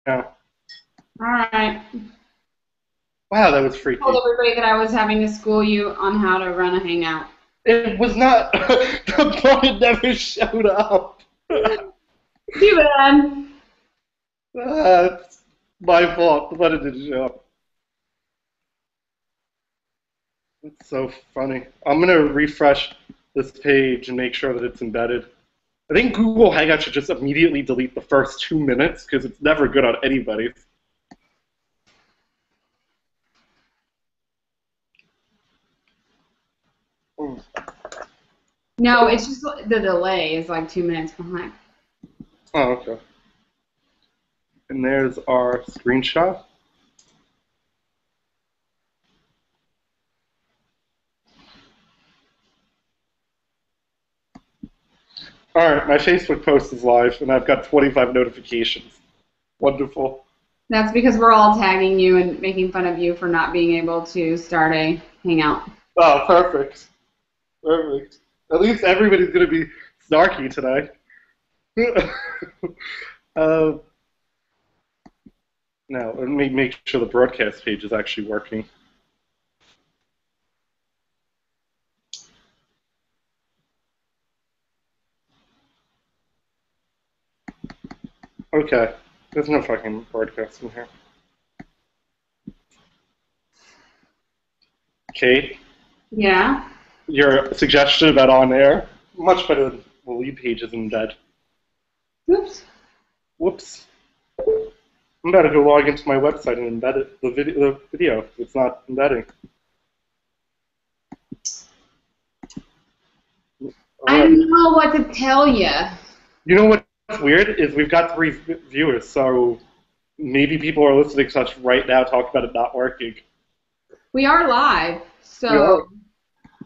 Yeah. All right. Wow, that was Told freaky. everybody that I was having to school you on how to run a hangout. It was not. The button never showed up. Too bad. It's my fault. The button didn't show up. It's so funny. I'm gonna refresh this page and make sure that it's embedded. I think Google Hangout should just immediately delete the first 2 minutes because it's never good on anybody's. Hmm. No, it's just the delay is like 2 minutes behind. Oh, okay. And there's our screenshot. All right, my Facebook post is live, and I've got 25 notifications. Wonderful. That's because we're all tagging you and making fun of you for not being able to start a hangout. Oh, perfect. Perfect. At least everybody's going to be snarky today. uh, Now, let me make sure the broadcast page is actually working. Okay. There's no fucking broadcast in here. Kate, Yeah. your suggestion about on air, much better than the lead pages in bed. Oops. Whoops. I'm about to go log into my website and embed it, the video. It's not embedding. All I right. don't know what to tell you. You know what's weird is we've got 3 viewers, so maybe people are listening to us right now talk about it not working. We are live, We so are.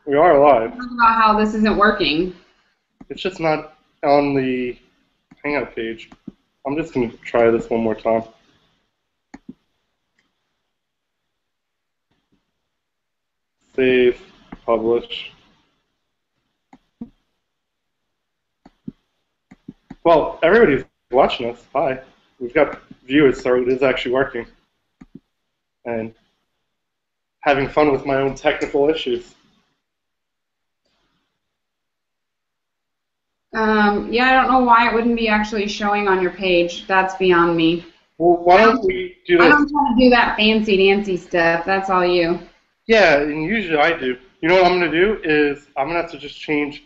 We are live. talk about how this isn't working. It's just not on the Hangout page. I'm just going to try this one more time. Save, publish. Well, everybody's watching us. Hi. We've got viewers, so it is actually working. And having fun with my own technical issues. Yeah, I don't know why it wouldn't be actually showing on your page. That's beyond me. Well, why don't we do I this? don't try to do that fancy dancy stuff. That's all you. Yeah, and usually I do. You know what I'm going to do is I'm going to have to just change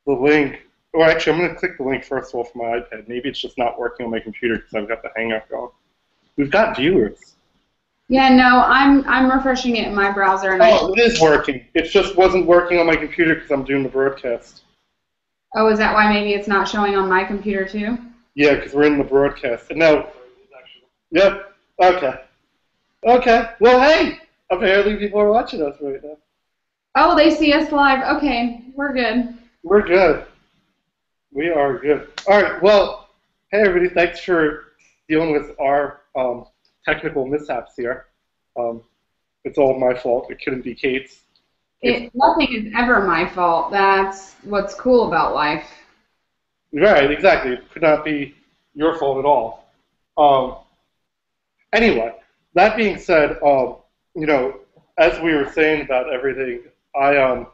the link. Or actually, I'm going to click the link first of all for my iPad. Maybe it's just not working on my computer because I've got the Hangout going. We've got viewers. Yeah, no, I'm refreshing it in my browser, and I. Oh, it is working. It just wasn't working on my computer because I'm doing the broadcast. Oh, is that why maybe it's not showing on my computer too? Yeah, because we're in the broadcast. And now, yep. Okay. Okay. Well, hey, apparently people are watching us right now. Oh, they see us live. Okay, we're good. We're good. We are good. All right. Well, hey everybody. Thanks for dealing with our technical mishaps here. Um, it's all my fault. It couldn't be Kate's. Nothing is ever my fault. That's what's cool about life. Right. Exactly. It could not be your fault at all. Um, Anyway, that being said, you know, as we were saying about everything, I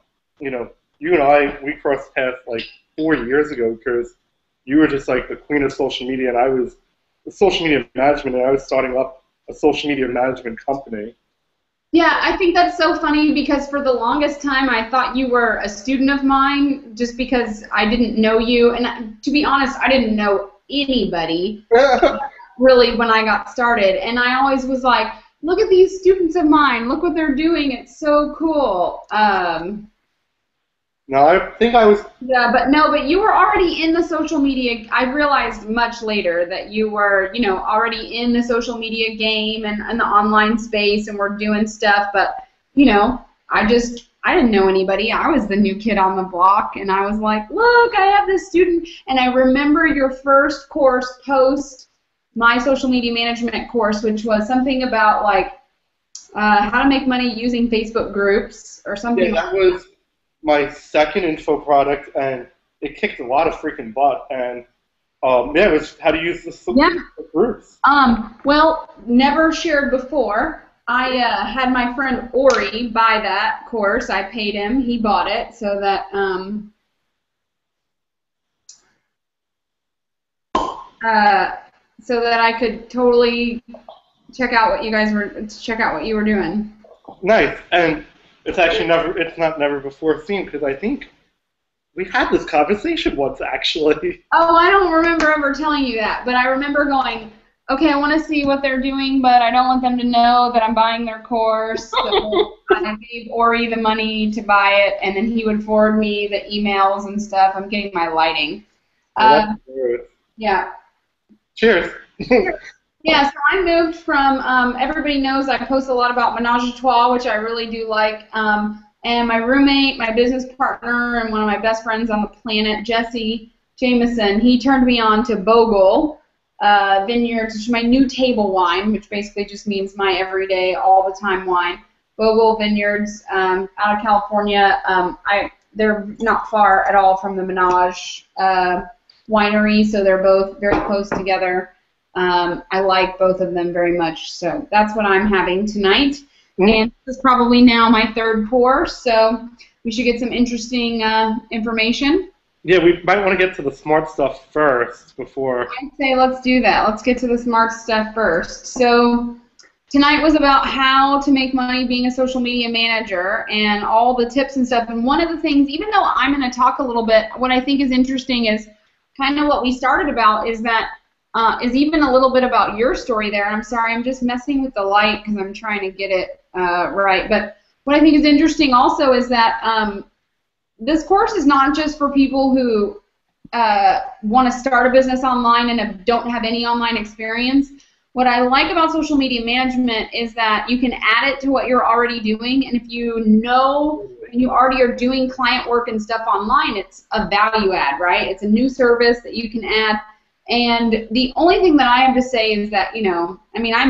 you know, you and I we crossed paths like 4 years ago because you were just like the queen of social media, and I was the social media management, and I was starting up a social media management company. Yeah, I think that's so funny because for the longest time I thought you were a student of mine just because I didn't know you. And to be honest, I didn't know anybody really when I got started. And I always was like, look at these students of mine. Look what they're doing. It's so cool. No, I think I was. Yeah, but no, but you were already in the social media. I realized much later that you were, already in the social media game and the online space and were doing stuff. But, I didn't know anybody. I was the new kid on the block, and I was like, look, I have this student. And I remember your first course post my social media management course, which was something about like how to make money using Facebook groups or Yeah, something like that was my second info product, and it kicked a lot of freaking butt. And Yeah, it was how to use the Yeah. groups. Well, never shared before. I had my friend Ori buy that course. I paid him. He bought it so that uh, I could totally check out what you were doing. Nice, and it's actually never before seen because I think we had this conversation once actually. Oh, I don't remember ever telling you that, but I remember going, okay, I want to see what they're doing, but I don't want them to know that I'm buying their course. So I gave Ori the money to buy it, and then he would forward me the emails and stuff. I'm getting my lighting. Well, that's good. Yeah. Cheers. Yeah, so I moved from, everybody knows I post a lot about Menage a Trois, which I really do like. And my roommate, my business partner, and one of my best friends on the planet, Jesse Jameson, he turned me on to Bogle Vineyards, which is my new table wine, which basically just means my everyday, all the time wine. Bogle Vineyards out of California. They're not far at all from the Menage winery, so they're both very close together. I like both of them very much, so that's what I'm having tonight. And this is probably now my third pour, so we should get some interesting information. Yeah, we might want to get to the smart stuff first before. I'd say let's do that. Let's get to the smart stuff first. So tonight was about how to make money being a social media manager and all the tips and stuff. And one of the things, even though I'm going to talk a little bit, what I think is interesting is kind of what we started about is that is even a little bit about your story there. And I'm sorry, I'm just messing with the light because I'm trying to get it right. But what I think is interesting also is that this course is not just for people who want to start a business online and don't have any online experience. What I like about social media management is that you can add it to what you're already doing, and if you know and you already are doing client work and stuff online, it's a value add, right? It's a new service that you can add. And the only thing that I have to say is that, you know, I mean, I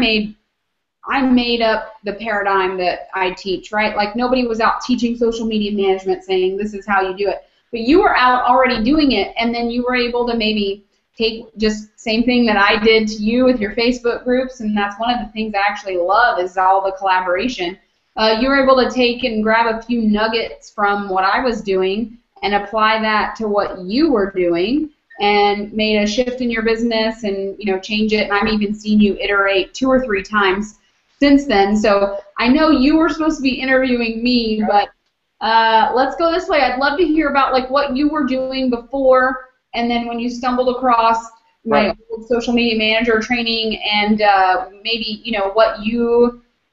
made up the paradigm that I teach, right? Like nobody was out teaching social media management saying this is how you do it. But you were out already doing it, and then you were able to maybe take just same thing that I did to you with your Facebook groups, and that's one of the things I actually love is all the collaboration. You were able to take and grab a few nuggets from what I was doing and apply that to what you were doing, and made a shift in your business and, you know, change it. And I've even seen you iterate 2 or 3 times since then. So I know you were supposed to be interviewing me, but let's go this way. I'd love to hear about like what you were doing before, and then when you stumbled across my old social media manager training, and maybe, you know, what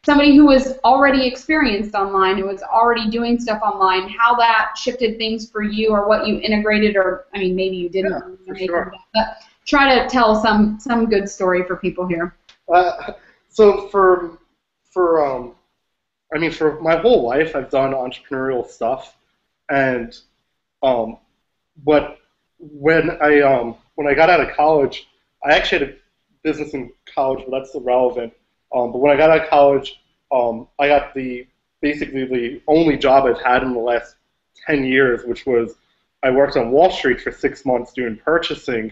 somebody who was already experienced online, who was already doing stuff online, how that shifted things for you, or what you integrated, or I mean, maybe you didn't. Yeah, for sure. But try to tell some good story for people here. So for my whole life, I've done entrepreneurial stuff, and when I got out of college, I actually had a business in college, but that's irrelevant. But when I got out of college, I got basically the only job I've had in the last 10 years, which was I worked on Wall Street for 6 months doing purchasing,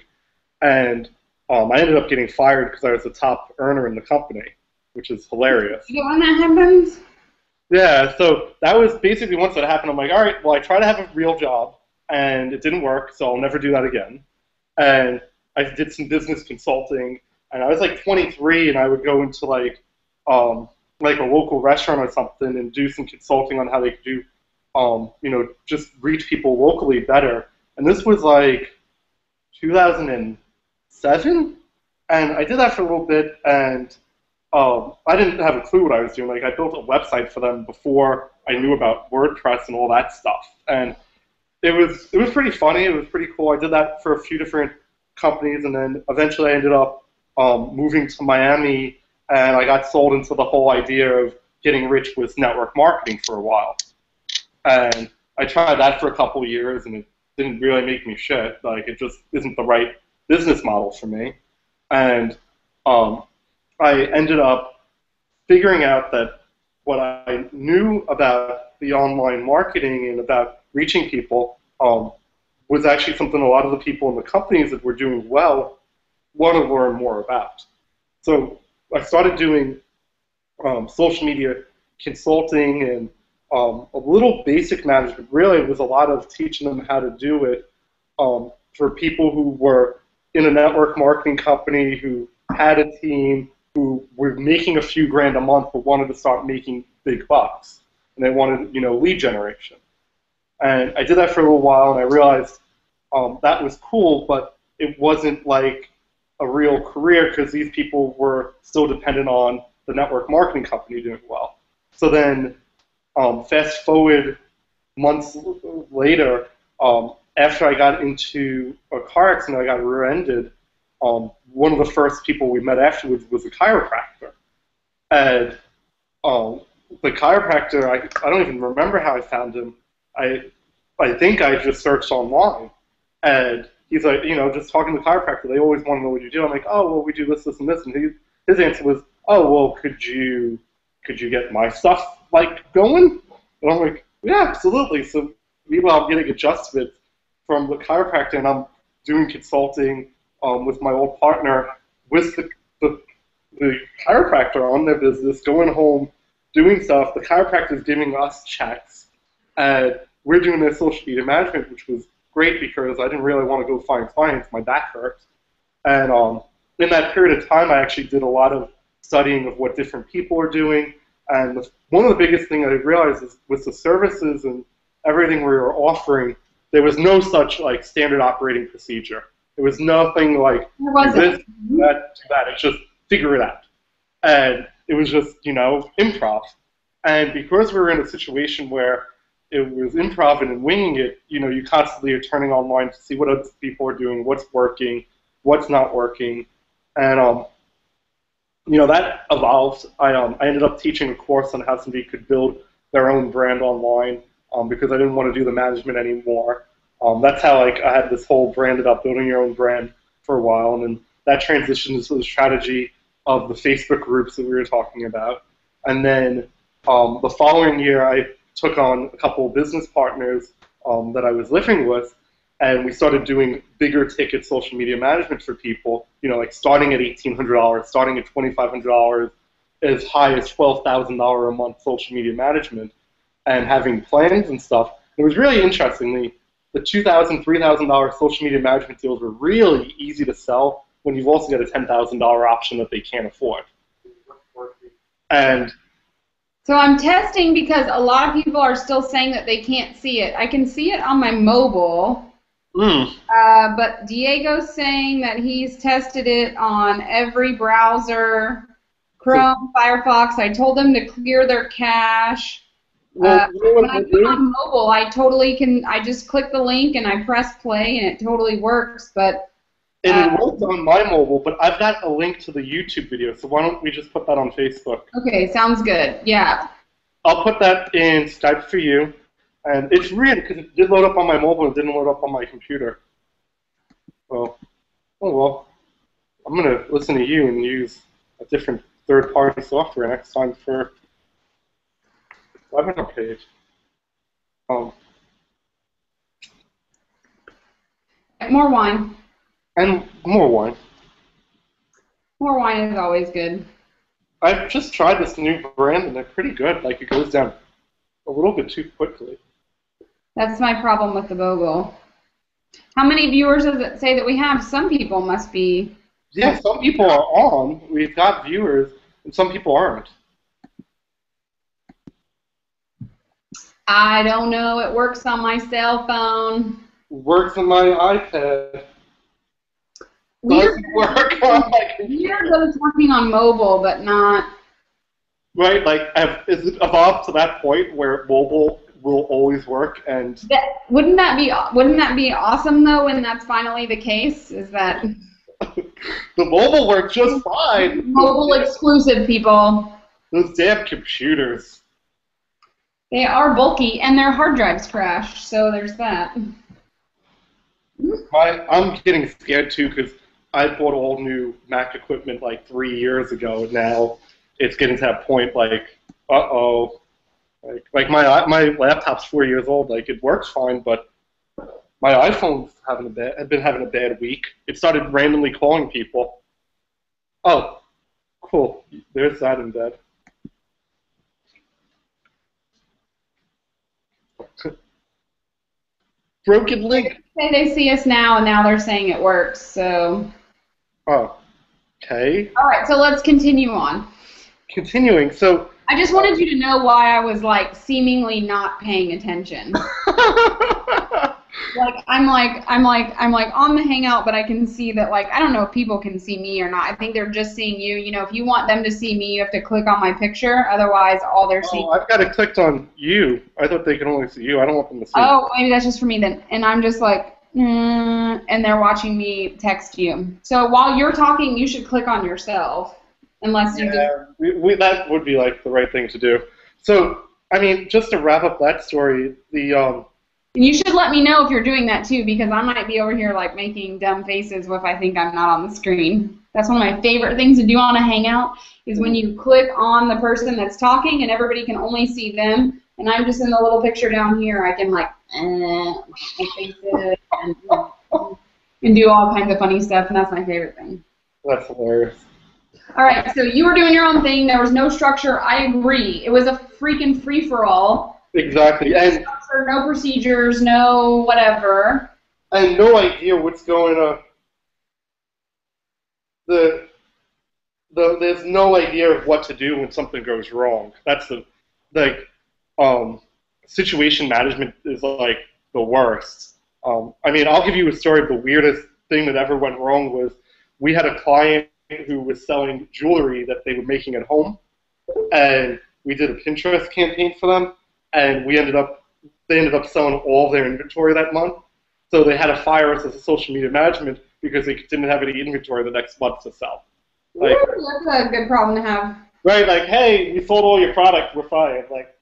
and I ended up getting fired because I was the top earner in the company, which is hilarious. You know when that happens? Yeah, so that was basically once that happened, I'm like, all right, well, I tried to have a real job, and it didn't work, so I'll never do that again. And I did some business consulting, and I was like 23, and I would go into like a local restaurant or something and do some consulting on how they could do, you know, just reach people locally better. And this was like 2007, and I did that for a little bit, and I didn't have a clue what I was doing. Like, I built a website for them before I knew about WordPress and all that stuff, and it was pretty funny. It was pretty cool. I did that for a few different companies, and then eventually I ended up moving to Miami, and I got sold into the whole idea of getting rich with network marketing for a while. And I tried that for a couple of years, and it didn't really make me shit. Like, it just isn't the right business model for me. And I ended up figuring out that what I knew about the online marketing and about reaching people was actually something a lot of the people in the companies that were doing well want to learn more about. So I started doing social media consulting and a little basic management. Really, it was a lot of teaching them how to do it for people who were in a network marketing company, who had a team, who were making a few grand a month but wanted to start making big bucks. And they wanted, lead generation. And I did that for a little while, and I realized that was cool, but it wasn't like a real career because these people were still dependent on the network marketing company doing well. So then, fast forward months later, after I got into a car accident, I got rear-ended. One of the first people we met afterwards was a chiropractor. And the chiropractor, I don't even remember how I found him. I think I just searched online. And he's like, just talking to the chiropractor, they always want to know what you do. I'm like, oh, well, we do this, this, and this. And his answer was, oh, well, could you get my stuff, going? And I'm like, yeah, absolutely. So meanwhile, I'm getting adjustments from the chiropractor, and I'm doing consulting with my old partner with the chiropractor on their business, going home, doing stuff. The chiropractor is giving us checks, and we're doing their social media management, which was great because I didn't really want to go find clients. My back hurts. And in that period of time, I actually did a lot of studying of what different people are doing. And one of the biggest things I realized is with the services and everything we were offering, there was no such standard operating procedure. There was nothing like this, that. It's just figure it out. And it was just, improv. And because we were in a situation where it was improv and winging it, you constantly are turning online to see what other people are doing, what's working, what's not working. And, that evolved. I ended up teaching a course on how somebody could build their own brand online because I didn't want to do the management anymore. That's how I had this whole brand about building your own brand for a while, and then that transitioned into the strategy of the Facebook groups that we were talking about. And then the following year, I took on a couple of business partners that I was living with, and we started doing bigger ticket social media management for people, starting at $1,800, starting at $2,500, as high as $12,000 a month social media management, and having plans and stuff. It was really interesting. The $2,000, $3,000 social media management deals were really easy to sell when you've also got a $10,000 option that they can't afford. And so I'm testing because a lot of people are still saying that they can't see it. I can see it on my mobile, but Diego's saying that he's tested it on every browser, Chrome, Firefox. I told them to clear their cache. Well, when I do it on mobile, I just click the link and I press play and it totally works, but it worked on my mobile, but I've got a link to the YouTube video, so why don't we just put that on Facebook? Okay, sounds good. Yeah. I'll put that in Skype for you, and it's weird because it did load up on my mobile and it didn't load up on my computer. Well, I'm going to listen to you and use a different third-party software next time for webinar page. More wine. And more wine. More wine is always good. I've just tried this new brand, and they're pretty good. It goes down a little bit too quickly. That's my problem with the Bogle. How many viewers does it say that we have? Some people must be. Yeah, some people are on. We've got viewers, and some people aren't. I don't know. It works on my cell phone. Works on my iPad. Doesn't work on my computer. Weird that it's working on mobile, but not. Right, is it evolved to that point where mobile will always work? And wouldn't that be awesome though? When that's finally the case, is that the mobile works just fine. Mobile exclusive, people. Those damn computers. They are bulky, and their hard drives crash. So there's that. I'm getting scared too because I bought all new Mac equipment 3 years ago. Now it's getting to that point uh-oh. My laptop's 4 years old. It works fine, but My iPhone's had been having a bad week. It started randomly calling people. Oh, cool. There's that in bed. Broken link. Say they see us now, and now they're saying it works. So. Oh, okay. All right. So let's continue on. Continuing. So. I just wanted you to know why I was like seemingly not paying attention. Like I'm on the Hangout, but I can see that, like, I don't know if people can see me or not. I think they're just seeing you. You know, if you want them to see me, you have to click on my picture. Otherwise, all they're seeing. Oh, I've got it clicked on you. I thought they could only see you. I don't want them to see. Oh, maybe that's just for me then. And I'm just like, and they're watching me text you. So while you're talking, you should click on yourself, unless you. Yeah, that would be like the right thing to do. So, I mean, just to wrap up that story, And you should let me know if you're doing that too, because I might be over here like making dumb faces if I think I'm not on the screen. That's one of my favorite things to do on a Hangout, is when you click on the person that's talking and everybody can only see them, and I'm just in the little picture down here. I can like make faces and do all kinds of funny stuff, and that's my favorite thing. That's hilarious. All right, so you were doing your own thing. There was no structure. I agree. It was a freaking free-for-all. Exactly, and no procedures, no whatever. And no idea what's going on. There's no idea of what to do when something goes wrong. That's situation management is like the worst. I mean, I'll give you a story of the weirdest thing that ever went wrong. Was we had a client who was selling jewelry that they were making at home, and we did a Pinterest campaign for them, and they ended up selling all their inventory that month. So they had to fire us as a social media management because they didn't have any inventory the next month to sell. Like, ooh, that's a good problem to have. Right, like, hey, we sold all your product, we're fired. Like,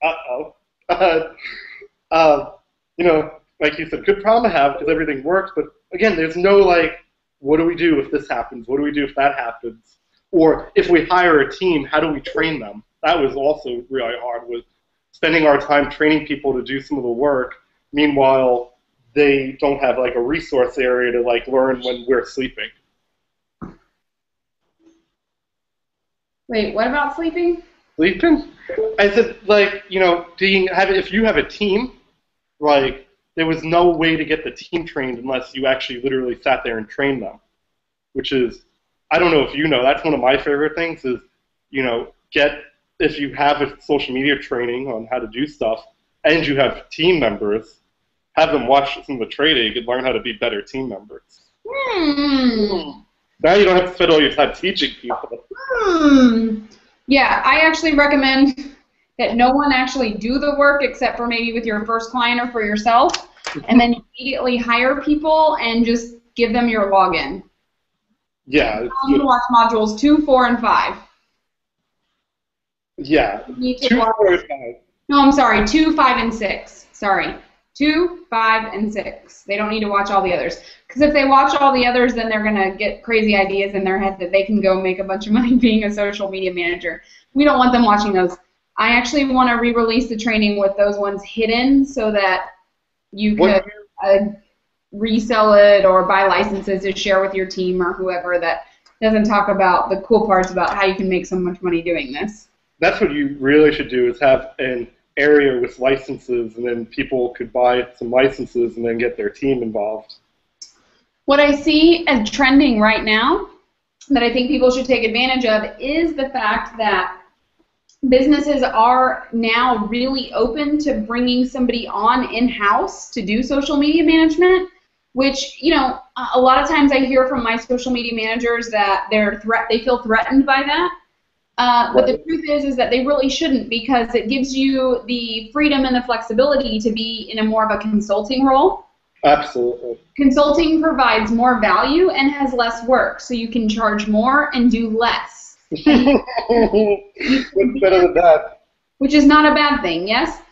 you know, like you said, good problem to have because everything works. But again, there's no like, what do we do if this happens? What do we do if that happens? Or if we hire a team, how do we train them? That was also really hard. Was spending our time training people to do some of the work. Meanwhile, they don't have like a resource area to like learn when we're sleeping. Wait, what about sleeping? Sleeping? I said, like, you know, if you have a team, like, there was no way to get the team trained unless you actually literally sat there and trained them, which is, I don't know if you know, that's one of my favorite things is, you know, if you have a social media training on how to do stuff and you have team members, have them watch some of the training and learn how to be better team members. Now you don't have to spend all your time teaching people. Yeah, I actually recommend that no one actually do the work except for maybe with your first client or for yourself, and then immediately hire people and just give them your login. Yeah. You can watch modules 2, 4, and 5. Yeah. 2, 4, and 5. No, I'm sorry, 2, 5, and 6. Sorry. 2, 5, and 6. They don't need to watch all the others. Because if they watch all the others, then they're going to get crazy ideas in their head that they can go make a bunch of money being a social media manager. We don't want them watching those. I actually want to re-release the training with those ones hidden so that you could resell it or buy licenses to share with your team or whoever that doesn't talk about the cool parts about how you can make so much money doing this. That's what you really should do, is have an area with licenses, and then people could buy some licenses and then get their team involved. What I see as trending right now that I think people should take advantage of is the fact that businesses are now really open to bringing somebody on in-house to do social media management, which, you know, a lot of times I hear from my social media managers that they feel threatened by that. But the truth is that they really shouldn't, because it gives you the freedom and the flexibility to be in a more of a consulting role. Absolutely. Consulting provides more value and has less work, so you can charge more and do less. What's better than that? Which is not a bad thing, yes?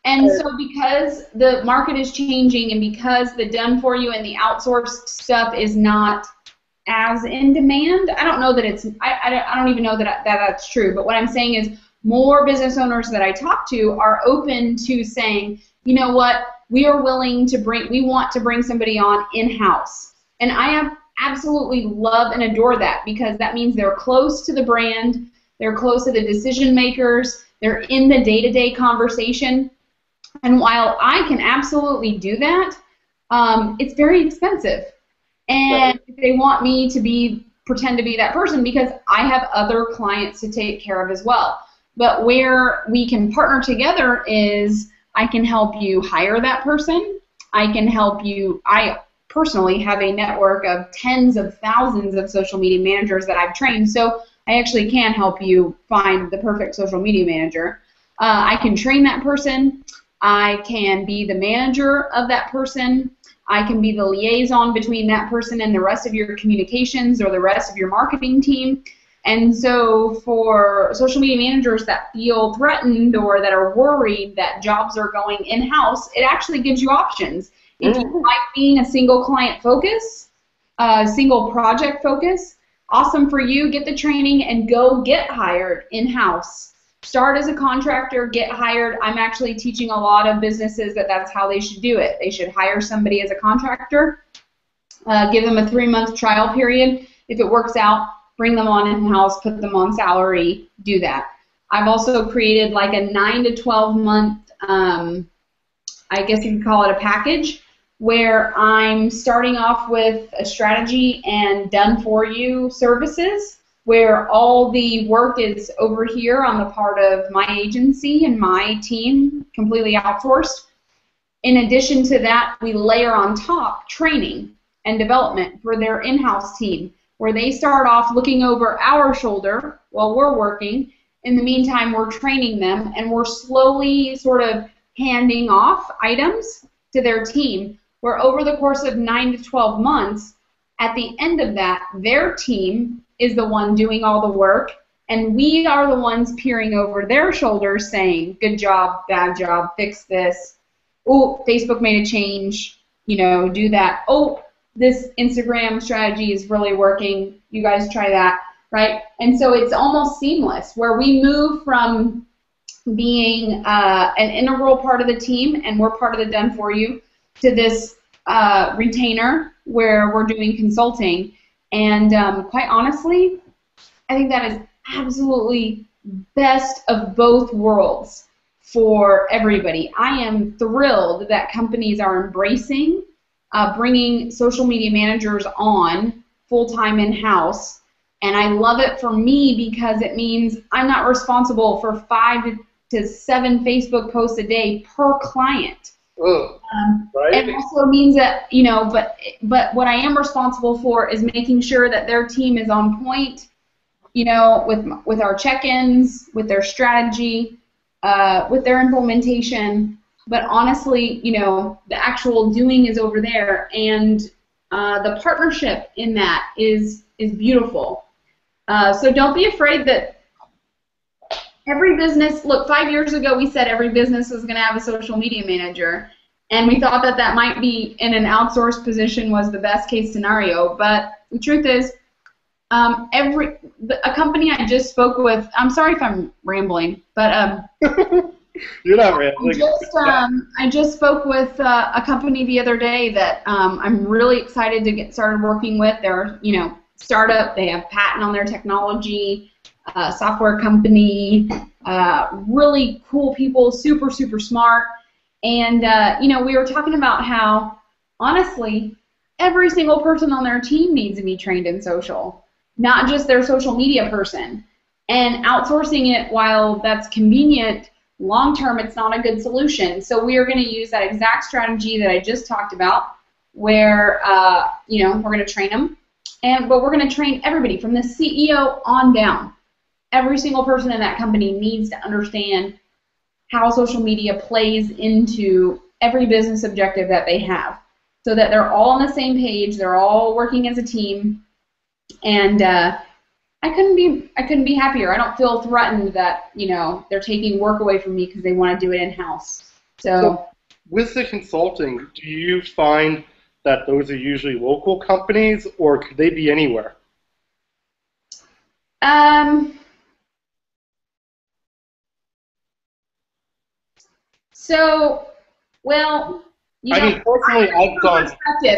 And so because the market is changing and because the done-for-you and the outsourced stuff is not as in demand, I don't know that it's, I don't even know that that's true, but what I'm saying is more business owners that I talk to are open to saying, you know what, we want to bring somebody on in-house. And I absolutely love and adore that, because that means they're close to the brand, they're close to the decision makers, they're in the day-to-day conversation. And while I can absolutely do that, it's very expensive. And if they want me to pretend to be that person, because I have other clients to take care of as well. But where we can partner together is I can help you hire that person. I personally have a network of tens of thousands of social media managers that I've trained, so I actually can help you find the perfect social media manager. I can train that person. I can be the manager of that person. I can be the liaison between that person and the rest of your communications or the rest of your marketing team. And so for social media managers that feel threatened or that are worried that jobs are going in-house, it actually gives you options. If you like being a single client focus, single project focus, awesome for you. Get the training and go get hired in-house. Start as a contractor, get hired. I'm actually teaching a lot of businesses that that's how they should do it. They should hire somebody as a contractor, give them a 3-month trial period. If it works out, bring them on in-house, put them on salary, do that. I've also created like a 9 to 12 month, I guess you could call it a package, where I'm starting off with a strategy and done-for-you services, where all the work is over here on the part of my agency and my team, completely outsourced. In addition to that, we layer on top training and development for their in-house team, where they start off looking over our shoulder while we're working. In the meantime, we're training them, and we're slowly sort of handing off items to their team, where over the course of 9 to 12 months, at the end of that, their team is the one doing all the work, and we are the ones peering over their shoulders saying, good job, bad job, fix this. Oh, Facebook made a change, do that. Oh, this Instagram strategy is really working. You guys try that, right? And so it's almost seamless, where we move from being an integral part of the team, and we're part of the done for you, to this retainer where we're doing consulting. And quite honestly, I think that is absolutely best of both worlds for everybody. I am thrilled that companies are embracing bringing social media managers on full-time in-house. And I love it for me because it means I'm not responsible for 5 to 7 Facebook posts a day per client. Right. It also means that, but what I am responsible for is making sure that their team is on point, with our check-ins, with their strategy, with their implementation. But honestly, the actual doing is over there, and the partnership in that is beautiful. So don't be afraid that every business, look, 5 years ago we said every business was going to have a social media manager, and we thought that that might be in an outsourced position was the best case scenario, but the truth is a company I just spoke with, I'm sorry if I'm rambling, but You're not rambling. I just spoke with a company the other day that I'm really excited to get started working with. They're, startup, they have patent on their technology, software company, really cool people, super, super smart. And, we were talking about how, honestly, every single person on their team needs to be trained in social, not just their social media person. And outsourcing it, while that's convenient, long-term, it's not a good solution. So we are going to use that exact strategy that I just talked about, where, we're going to train them. But we're going to train everybody from the CEO on down. Every single person in that company needs to understand how social media plays into every business objective that they have, so that they're all on the same page, they're all working as a team, and I couldn't be happier. I don't feel threatened that they're taking work away from me because they want to do it in-house. So with the consulting, do you find that those are usually local companies, or could they be anywhere? So, well, You I know, mean, personally, I've done.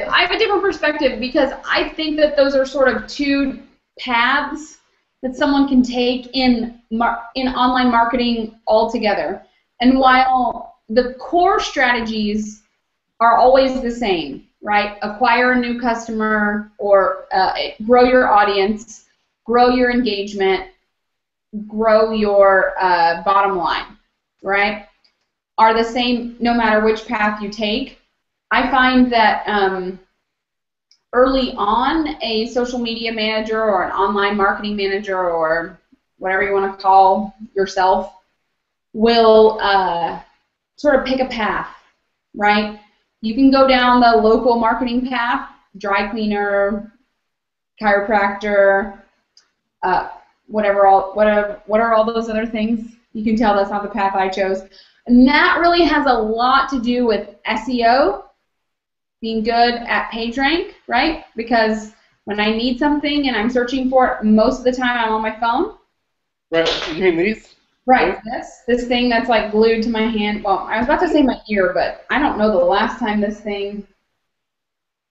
I have a different perspective because I think that those are sort of two paths that someone can take in online marketing altogether. And while the core strategies are always the same, right? Acquire a new customer or grow your audience, grow your engagement, grow your bottom line, right? Are the same no matter which path you take. I find that early on, a social media manager or an online marketing manager or whatever you want to call yourself will sort of pick a path, right? You can go down the local marketing path, dry cleaner, chiropractor, what are all those other things? You can tell that's not the path I chose. And that really has a lot to do with SEO, being good at PageRank, right? Because when I need something and I'm searching for it, most of the time I'm on my phone. Right. You mean these? Right. This thing that's like glued to my hand. Well, I was about to say my ear, but I don't know the last time this thing.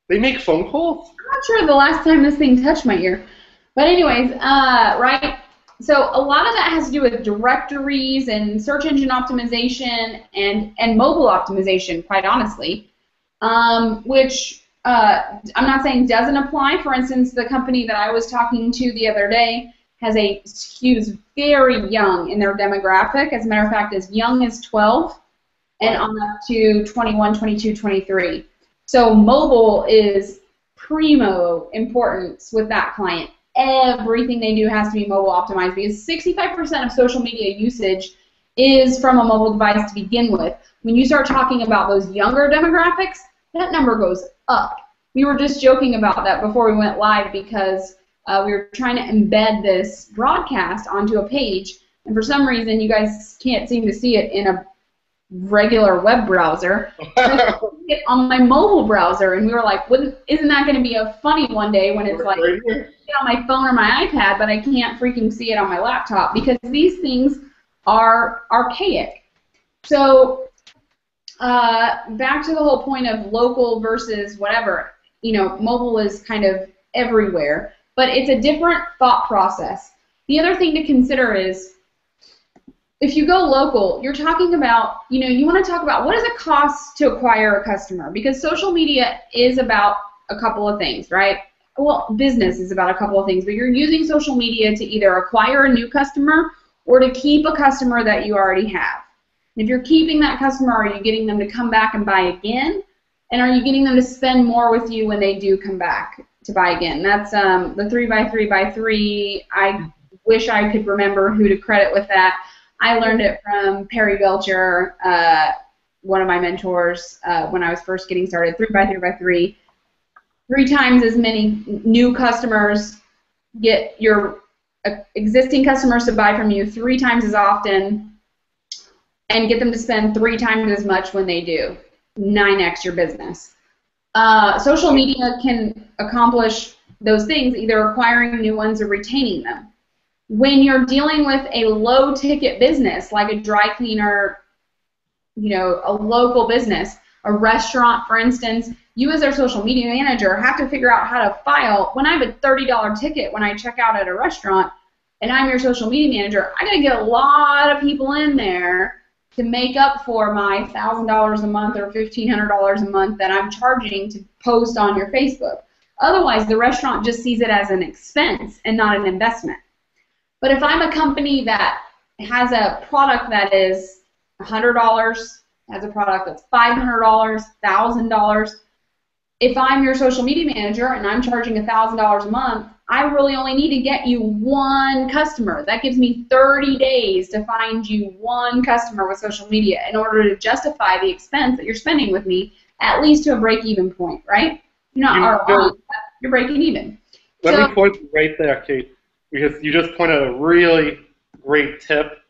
They make phone calls? I'm not sure the last time this thing touched my ear. But anyways, right? So a lot of that has to do with directories and search engine optimization and mobile optimization, quite honestly, which I'm not saying doesn't apply. For instance, the company that I was talking to the other day skews very young in their demographic. As a matter of fact, as young as 12 and on up to 21, 22, 23. So mobile is primo importance with that client. Everything they do has to be mobile optimized because 65% of social media usage is from a mobile device to begin with. When you start talking about those younger demographics, that number goes up. We were just joking about that before we went live because we were trying to embed this broadcast onto a page, and for some reason you guys can't seem to see it in a regular web browser. It on my mobile browser, and we were like, isn't that going to be a funny one day when it's like on my phone or my iPad, but I can't freaking see it on my laptop because these things are archaic. So back to the whole point of local versus whatever, mobile is kind of everywhere, but it's a different thought process. The other thing to consider is if you go local, you're talking about, you want to talk about what does it cost to acquire a customer, because social media is about a couple of things, right? Well, business is about a couple of things, but you're using social media to either acquire a new customer or to keep a customer that you already have. And if you're keeping that customer, are you getting them to come back and buy again? And are you getting them to spend more with you when they do come back to buy again? That's the 3x3x3. I wish I could remember who to credit with that. I learned it from Perry Belcher, one of my mentors, when I was first getting started. 3x3x3. 3 times as many new customers, get your existing customers to buy from you 3 times as often, and get them to spend 3 times as much when they do. 9x your business. Social media can accomplish those things, either acquiring new ones or retaining them. When you're dealing with a low-ticket business, like a dry cleaner, a local business, a restaurant, for instance, you as their social media manager have to figure out how to file. When I have a $30 ticket when I check out at a restaurant and I'm your social media manager, I got to get a lot of people in there to make up for my $1,000 a month or $1,500 a month that I'm charging to post on your Facebook. Otherwise, the restaurant just sees it as an expense and not an investment. But if I'm a company that has a product that is $100, has a product that's $500, $1,000, if I'm your social media manager and I'm charging $1,000 a month, I really only need to get you 1 customer. That gives me 30 days to find you 1 customer with social media in order to justify the expense that you're spending with me, at least to a break-even point, right? You're not ROI, you're breaking even. Let me point right there, Kate, because you just pointed out a really great tip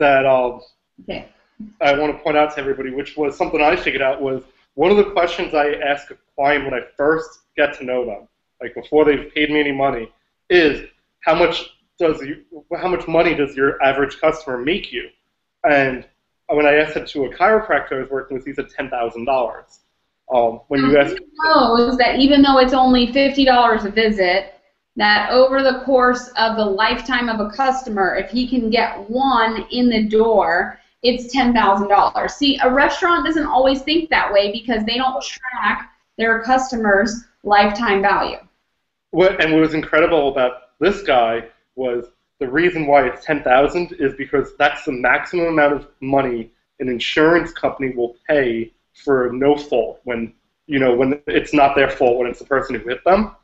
that I want to point out to everybody, which was something I figured out was one of the questions I ask a client when I first get to know them, like before they've paid me any money, is how much money does your average customer make you? And when I asked it to a chiropractor I was working with, he said $10,000. When So you he ask, knows that even though it's only $50 a visit, that over the course of the lifetime of a customer, if he can get one in the door, it's $10,000. See, a restaurant doesn't always think that way because they don't track their customers' lifetime value. what was incredible about this guy was the reason why it's 10,000 is because that's the maximum amount of money an insurance company will pay for no fault when when it's not their fault, when it's the person who hit them.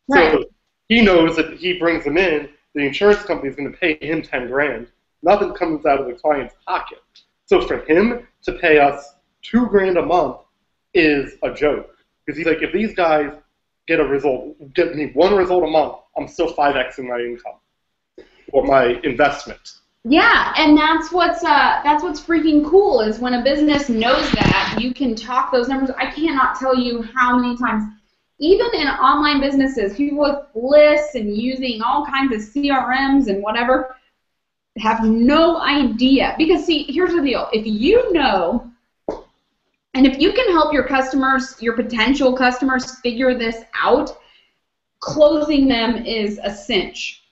Right. So he knows that he brings them in, the insurance company is going to pay him 10 grand. Nothing comes out of the client's pocket. So for him to pay us 2 grand a month is a joke. Because he's like, if these guys get me one result a month, I'm still 5xing my income or my investment. Yeah, and that's what's freaking cool is when a business knows that you can talk those numbers. I cannot tell you how many times, even in online businesses, people with lists and using all kinds of CRMs and whatever have no idea. Because see, here's the deal: if you know, and if you can help your customers, your potential customers, figure this out, closing them is a cinch.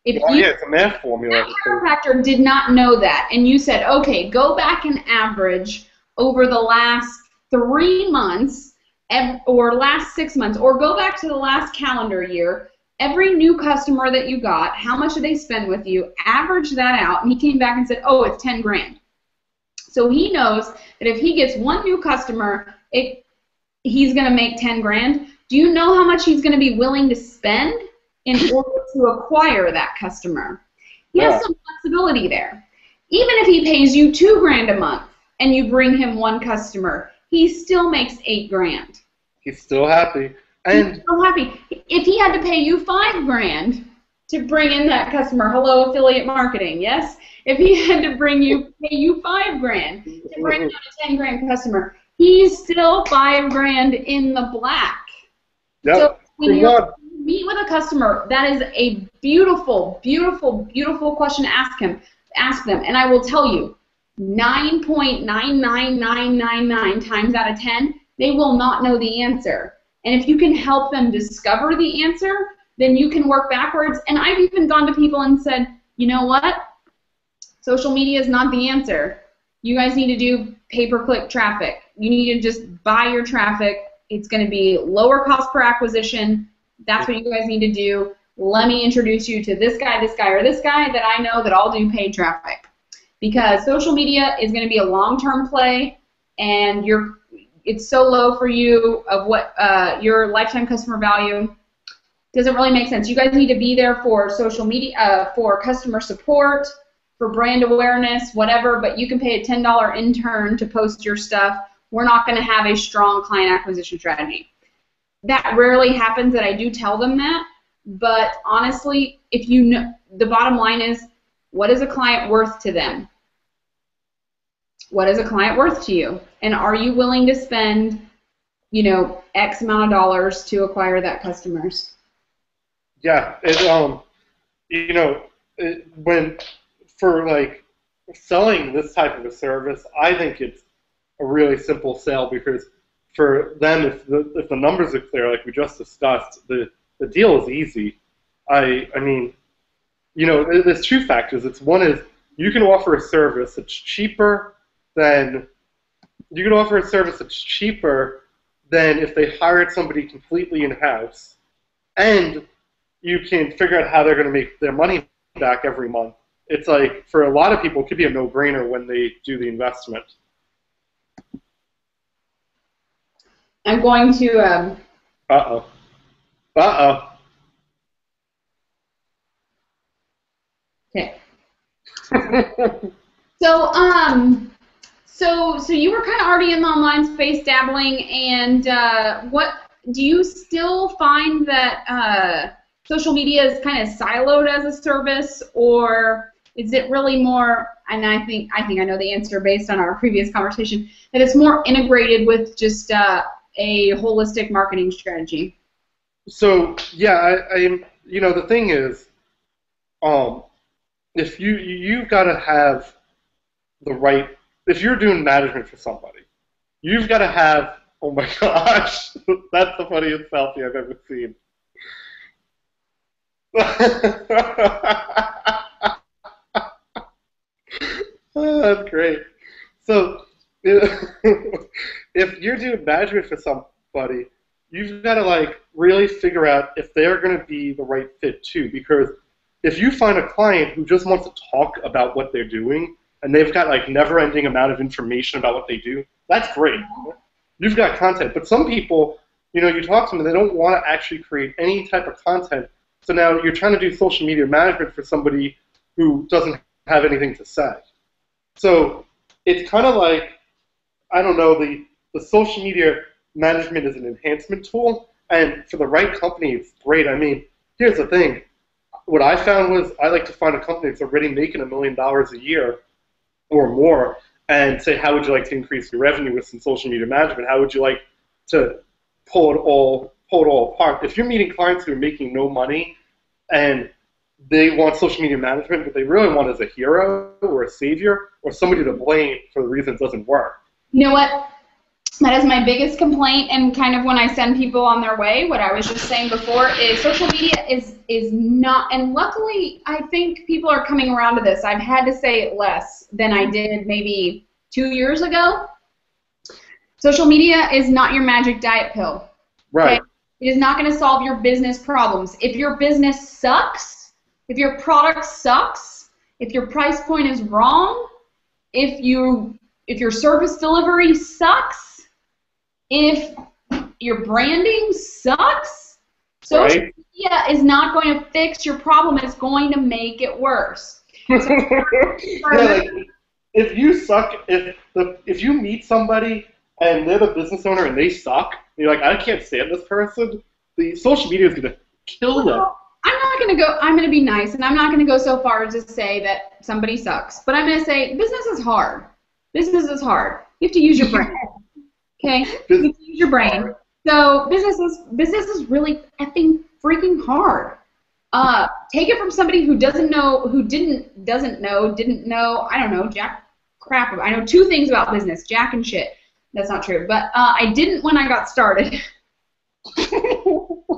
If Oh you yeah, it's a math formula. that chiropractor did not know that, and you said, okay, go back and average over the last 3 months or last 6 months, or go back to the last calendar year, every new customer that you got, how much did they spend with you, average that out, and he came back and said, oh, it's 10 grand. So he knows that if he gets one new customer, he's going to make 10 grand. Do you know how much he's going to be willing to spend in order to acquire that customer? He has some flexibility there. Even if he pays you 2 grand a month and you bring him one customer, he still makes 8 grand. He's still happy. And he's so happy. If he had to pay you 5 grand to bring in that customer, hello affiliate marketing, yes? If he had to pay you 5 grand to bring in a 10 grand customer, he's still 5 grand in the black. yep. So when you meet with a customer, that is a beautiful, beautiful, beautiful question to ask them. And I will tell you, 9.99999 times out of 10, they will not know the answer. And if you can help them discover the answer, then you can work backwards. And I've even gone to people and said, you know what? Social media is not the answer. You guys need to do pay-per-click traffic. You need to just buy your traffic. It's going to be lower cost per acquisition. That's what you guys need to do. Let me introduce you to this guy, or this guy that I know that all do paid traffic. Because social media is going to be a long-term play, and it's so low for you of what your lifetime customer value doesn't really make sense. You guys need to be there for social media, for customer support, for brand awareness, whatever, but you can pay a $10 intern to post your stuff. We're not going to have a strong client acquisition strategy. That rarely happens that I do tell them that, but honestly, if you know, the bottom line is, what is a client worth to them? What is a client worth to you? And are you willing to spend, X amount of dollars to acquire that customers? Yeah, when for like selling this type of a service, I think it's a really simple sale because for them, if the numbers are clear, like we just discussed, the deal is easy. I mean, there's 2 factors. One is you can offer a service that's cheaper than if they hired somebody completely in-house, and you can figure out how they're going to make their money back every month. It's like, for a lot of people, it could be a no-brainer when they do the investment. I'm going to... Uh-oh. Uh-oh. Okay. So you were kind of already in the online space dabbling, and what do you still find that social media is kind of siloed as a service, or is it really more? And I think I know the answer based on our previous conversation, that it's more integrated with just a holistic marketing strategy. So yeah, the thing is, if you've got to have the right. If you're doing management for somebody, you've got to have Oh my gosh, that's the funniest selfie I've ever seen. Oh, that's great. So, if you're doing management for somebody, you've got to like really figure out if they're going to be the right fit too. Because if you find a client who just wants to talk about what they're doing and they've got like never-ending amount of information about what they do, that's great. You've got content. But some people, you talk to them and they don't want to actually create any type of content. So now you're trying to do social media management for somebody who doesn't have anything to say. So it's kind of like, I don't know, the social media management is an enhancement tool, and for the right company, it's great. I mean, here's the thing. What I found was I like to find a company that's already making $1 million a year or more and say, how would you like to increase your revenue with some social media management? How would you like to pull it all apart? If you're meeting clients who are making no money and they want social media management, but they really want is a hero or a savior or somebody to blame for the reason it doesn't work. You know what? That is my biggest complaint, and kind of when I send people on their way, what I was just saying before is social media is not, and luckily I think people are coming around to this. I've had to say it less than I did maybe 2 years ago. Social media is not your magic diet pill. Right. Okay? It is not going to solve your business problems. If your business sucks, if your product sucks, if your price point is wrong, if your service delivery sucks, if your branding sucks, social media is not going to fix your problem. It's going to make it worse. Yeah, like, if you suck, if you meet somebody and they're the business owner and they suck, and you're like, I can't stand this person, the social media is going to kill them. I'm going to be nice, and I'm not going to go so far as to say that somebody sucks. But I'm going to say business is hard. Business is hard. You have to use your brain. Okay? You have to use your brain. So business is really effing freaking hard. Take it from somebody who doesn't know, didn't know, I don't know, jack crap. I know 2 things about business, jack and shit. That's not true. But I didn't when I got started.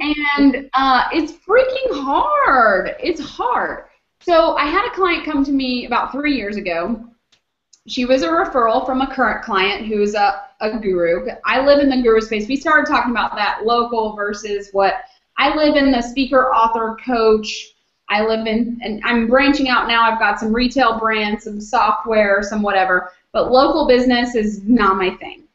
And it's freaking hard. It's hard. So I had a client come to me about 3 years ago. She was a referral from a current client who's a guru. I live in the guru space. We started talking about that local versus what I live in, the speaker, author, coach. I live in, and I'm branching out now. I've got some retail brands, some software, some whatever. But local business is not my thing.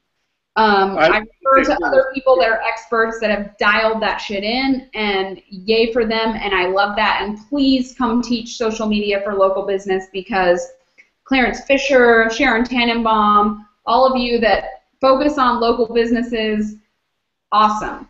I refer to other people that are experts that have dialed that shit in, and yay for them, and I love that. And please come teach social media for local business, because Clarence Fisher, Sharon Tannenbaum, all of you that focus on local businesses, awesome.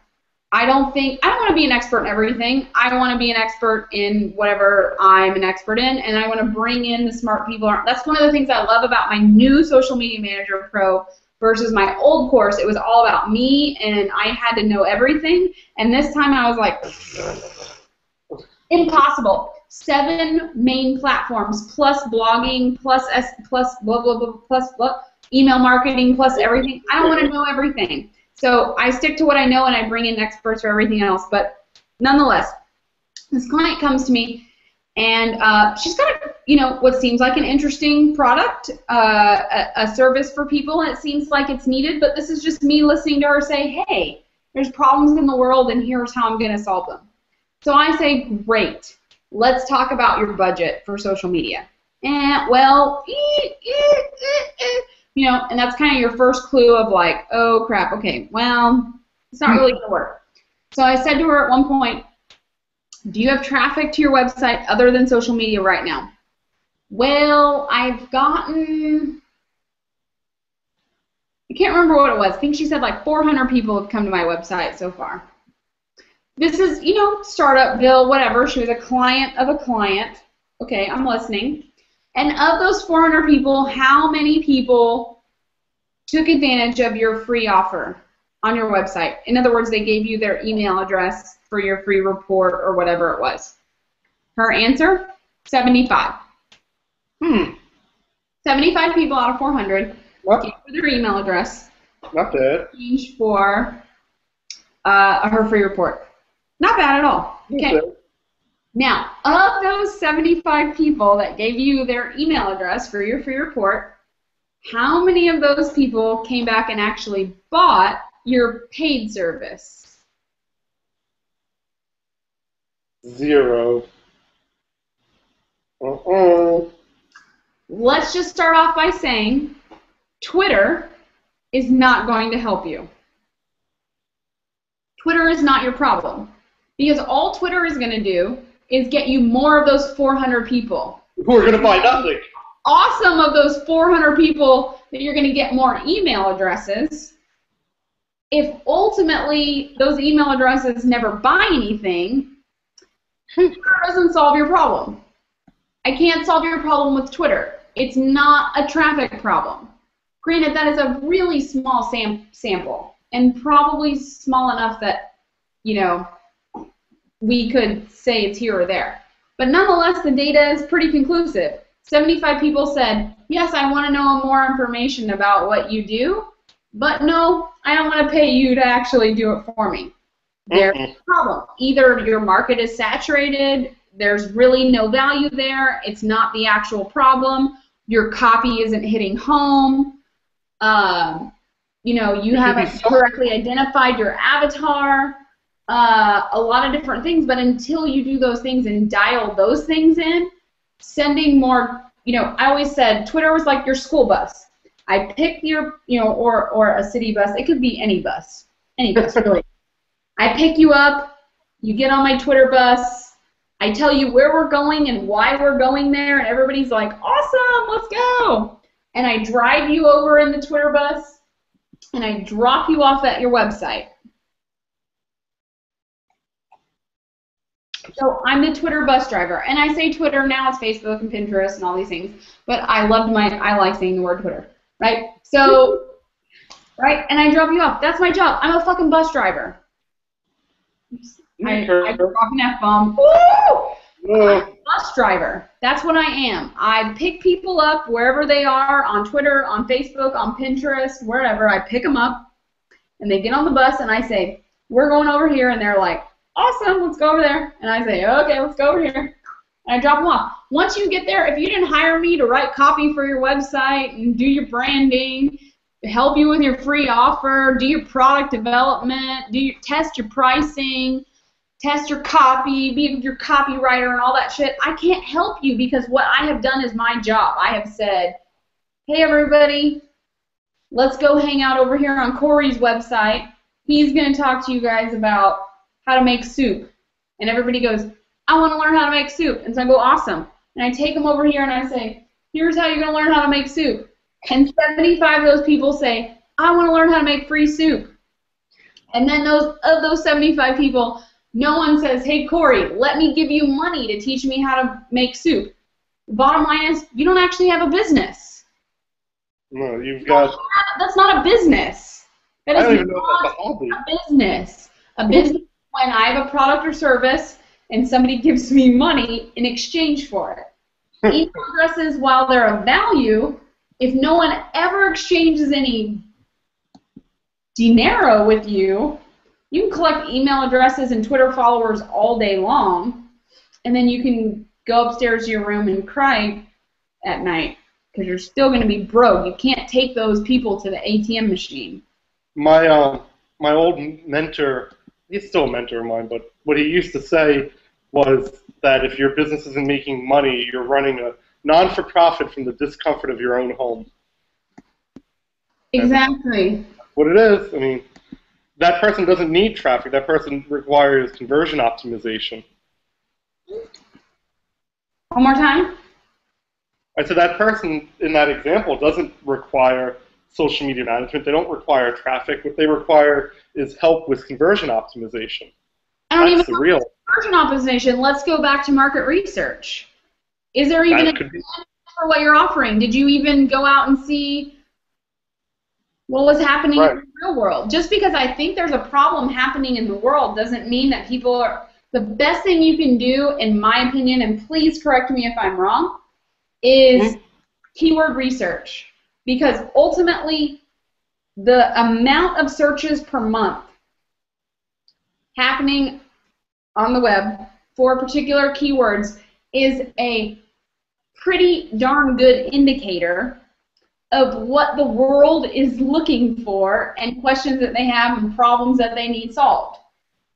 I don't want to be an expert in everything. I want to be an expert in whatever I'm an expert in, and I want to bring in the smart people. That's one of the things I love about my new Social Media Manager Pro versus my old course. It was all about me, and I had to know everything, and this time I was like, impossible. 7 main platforms, plus blogging, plus blah, blah, blah, plus blah, email marketing, plus everything. I don't want to know everything. So I stick to what I know, and I bring in experts for everything else. But nonetheless, this client comes to me, and she's got what seems like an interesting product, a service for people, and it seems like it's needed. But this is just me listening to her say, hey, there's problems in the world, and here's how I'm going to solve them. So I say, great. Let's talk about your budget for social media. And that's kind of your first clue of like, oh crap, okay, well, it's not really gonna work. So I said to her at one point, do you have traffic to your website other than social media right now? Well, I've gotten, I can't remember what it was. I think she said like 400 people have come to my website so far. This is, Startupville, whatever. She was a client of a client. Okay, I'm listening. And of those 400 people, how many people took advantage of your free offer on your website? In other words, they gave you their email address for your free report or whatever it was. Her answer, 75. 75 people out of 400 gave her their email address. Not bad. Exchange for her free report. Not bad at all. Okay. Now, of those 75 people that gave you their email address for your free report, how many of those people came back and actually bought your paid service? 0. Let's just start off by saying Twitter is not going to help you. Twitter is not your problem. Because all Twitter is going to do is get you more of those 400 people. Who are going to buy nothing. Awesome of those 400 people that you're going to get more email addresses. If ultimately those email addresses never buy anything, Twitter doesn't solve your problem. I can't solve your problem with Twitter. It's not a traffic problem. Granted, that is a really small sample, and probably small enough that, you know, we could say it's here or there. But nonetheless, the data is pretty conclusive. 75 people said, yes, I want to know more information about what you do, but no, I don't want to pay you to actually do it for me. There's a problem. Either your market is saturated, there's really no value there, it's not the actual problem, your copy isn't hitting home, you know, you haven't correctly identified your avatar, a lot of different things, but until you do those things and dial those things in, sending more, you know, I always said Twitter was like your school bus. I pick your, you know, or a city bus, it could be any bus really. I pick you up, you get on my Twitter bus, I tell you where we're going and why we're going there, and everybody's like, awesome, let's go. And I drive you over in the Twitter bus, and I drop you off at your website. So I'm the Twitter bus driver, and I say Twitter now, it's Facebook and Pinterest and all these things, but I like saying the word Twitter, right? So, right, and I drop you off. That's my job. I'm a fucking bus driver. I drop an F-bomb. I'm a bus driver. That's what I am. I pick people up wherever they are, on Twitter, on Facebook, on Pinterest, wherever. I pick them up, and they get on the bus, and I say, we're going over here, and they're like, awesome, let's go over there. And I say, okay, let's go over here. And I drop them off. Once you get there, if you didn't hire me to write copy for your website and do your branding, help you with your free offer, do your product development, test your pricing, test your copy, be your copywriter and all that shit, I can't help you because what I have done is my job. I have said, hey everybody, let's go hang out over here on Corey's website. He's going to talk to you guys about how to make soup. And everybody goes, I want to learn how to make soup. And so I go, awesome. And I take them over here and I say, here's how you're going to learn how to make soup. And 75 of those people say, I want to learn how to make free soup. And then of those 75 people, no one says, hey, Corey, let me give you money to teach me how to make soup. The bottom line is, you don't actually have a business. No, that's not a business. That is not a business. A business is when I have a product or service and somebody gives me money in exchange for it. Email addresses, while they're of value, if no one ever exchanges any dinero with you, you can collect email addresses and Twitter followers all day long, and then you can go upstairs to your room and cry at night because you're still going to be broke. You can't take those people to the ATM machine. My old mentor, he's still a mentor of mine, but what he used to say was that if your business isn't making money, you're running a non-for-profit from the discomfort of your own home. Exactly. What it is, I mean, that person doesn't need traffic. That person requires conversion optimization. One more time? I said that person in that example doesn't require social media management. They don't require traffic. What they require is help with conversion optimization. That's the real conversion optimization. Let's go back to market research. Is there even a demand for what you're offering? Did you even go out and see what was happening in the real world? Just because I think there's a problem happening in the world doesn't mean that people are... The best thing you can do, in my opinion, and please correct me if I'm wrong, is keyword research. Because ultimately, the amount of searches per month happening on the web for particular keywords is a pretty darn good indicator of what the world is looking for and questions that they have and problems that they need solved.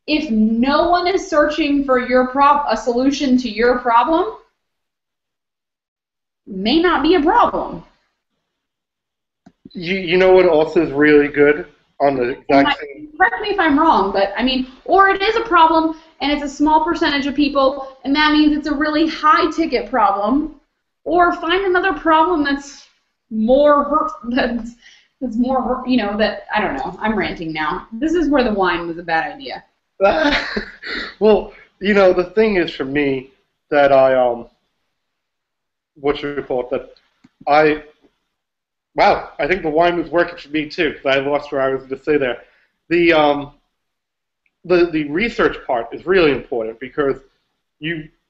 If no one is searching for a solution to your problem, may not be a problem. You know what also is really good on the exact same. Correct me if I'm wrong, but I mean, or it is a problem and it's a small percentage of people, and that means it's a really high ticket problem. Or find another problem that's more that's more, you know, that, I don't know, I'm ranting now. This is where the wine was a bad idea. Well, you know, the thing is for me that what should we call it, that wow, I think the wine was working for me too, because I lost where I was going to say there. The research part is really important because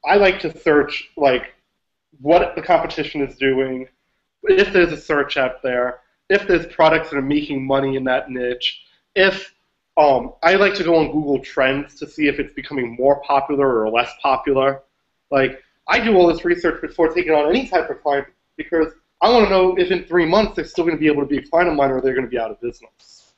I like to search, like, what the competition is doing, if there's a search out there, if there's products that are making money in that niche, if I like to go on Google Trends to see if it's becoming more popular or less popular. Like, I do all this research before taking on any type of client because I want to know if in 3 months they're still going to be able to be a client of mine or they're going to be out of business.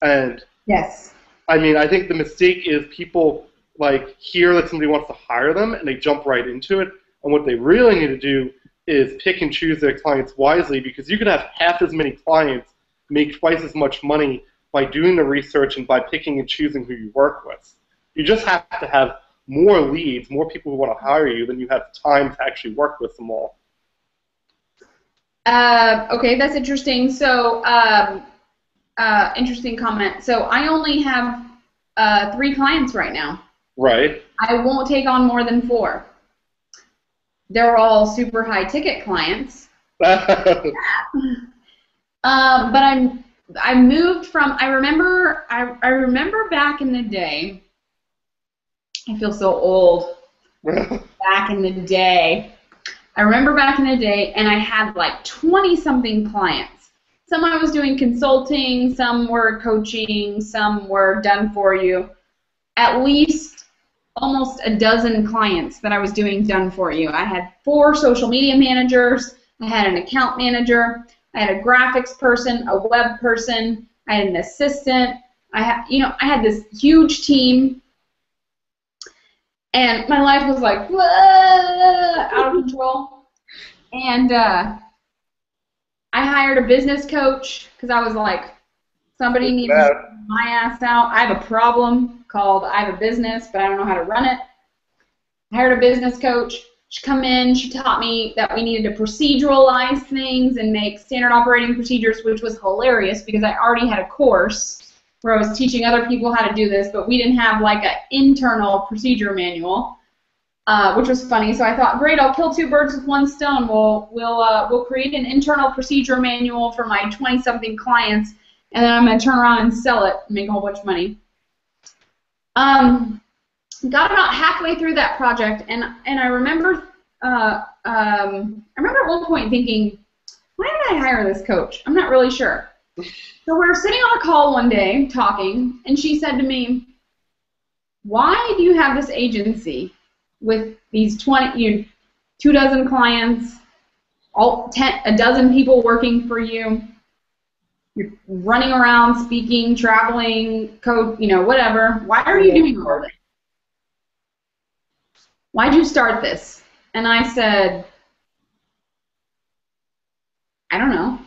And yes, I mean, I think the mistake is people like hear that somebody wants to hire them and they jump right into it. And what they really need to do is pick and choose their clients wisely, because you could have half as many clients make twice as much money by doing the research and by picking and choosing who you work with. You just have to have more leads, more people who want to hire you than you have time to actually work with them all. Okay, that's interesting. So, interesting comment. So I only have 3 clients right now. Right. I won't take on more than 4. They're all super high ticket clients. But I moved from, I remember back in the day, I feel so old, back in the day, I remember back in the day, and I had like 20-something clients. Some I was doing consulting, some were coaching, some were done for you. At least almost a dozen clients that I was doing done for you. I had 4 social media managers, I had an account manager, I had a graphics person, a web person, I had an assistant. I had this huge team, and my life was like out of control. And I hired a business coach because I was like, somebody needs to sort my ass out. I have a problem called I have a business, but I don't know how to run it. I hired a business coach. She come in, she taught me that we needed to proceduralize things and make standard operating procedures, which was hilarious because I already had a course where I was teaching other people how to do this, but we didn't have like an internal procedure manual, which was funny. So I thought, great, I'll kill 2 birds with 1 stone. We'll create an internal procedure manual for my 20-something clients, and then I'm going to turn around and sell it and make a whole bunch of money. Got about halfway through that project, and I remember at one point thinking, why did I hire this coach? I'm not really sure. So we're sitting on a call one day talking, and she said to me, why do you have this agency with these 2 dozen clients, a dozen people working for you? You're running around, speaking, traveling, code, whatever. Why are you doing all this? Why'd you start this? And I said, I don't know.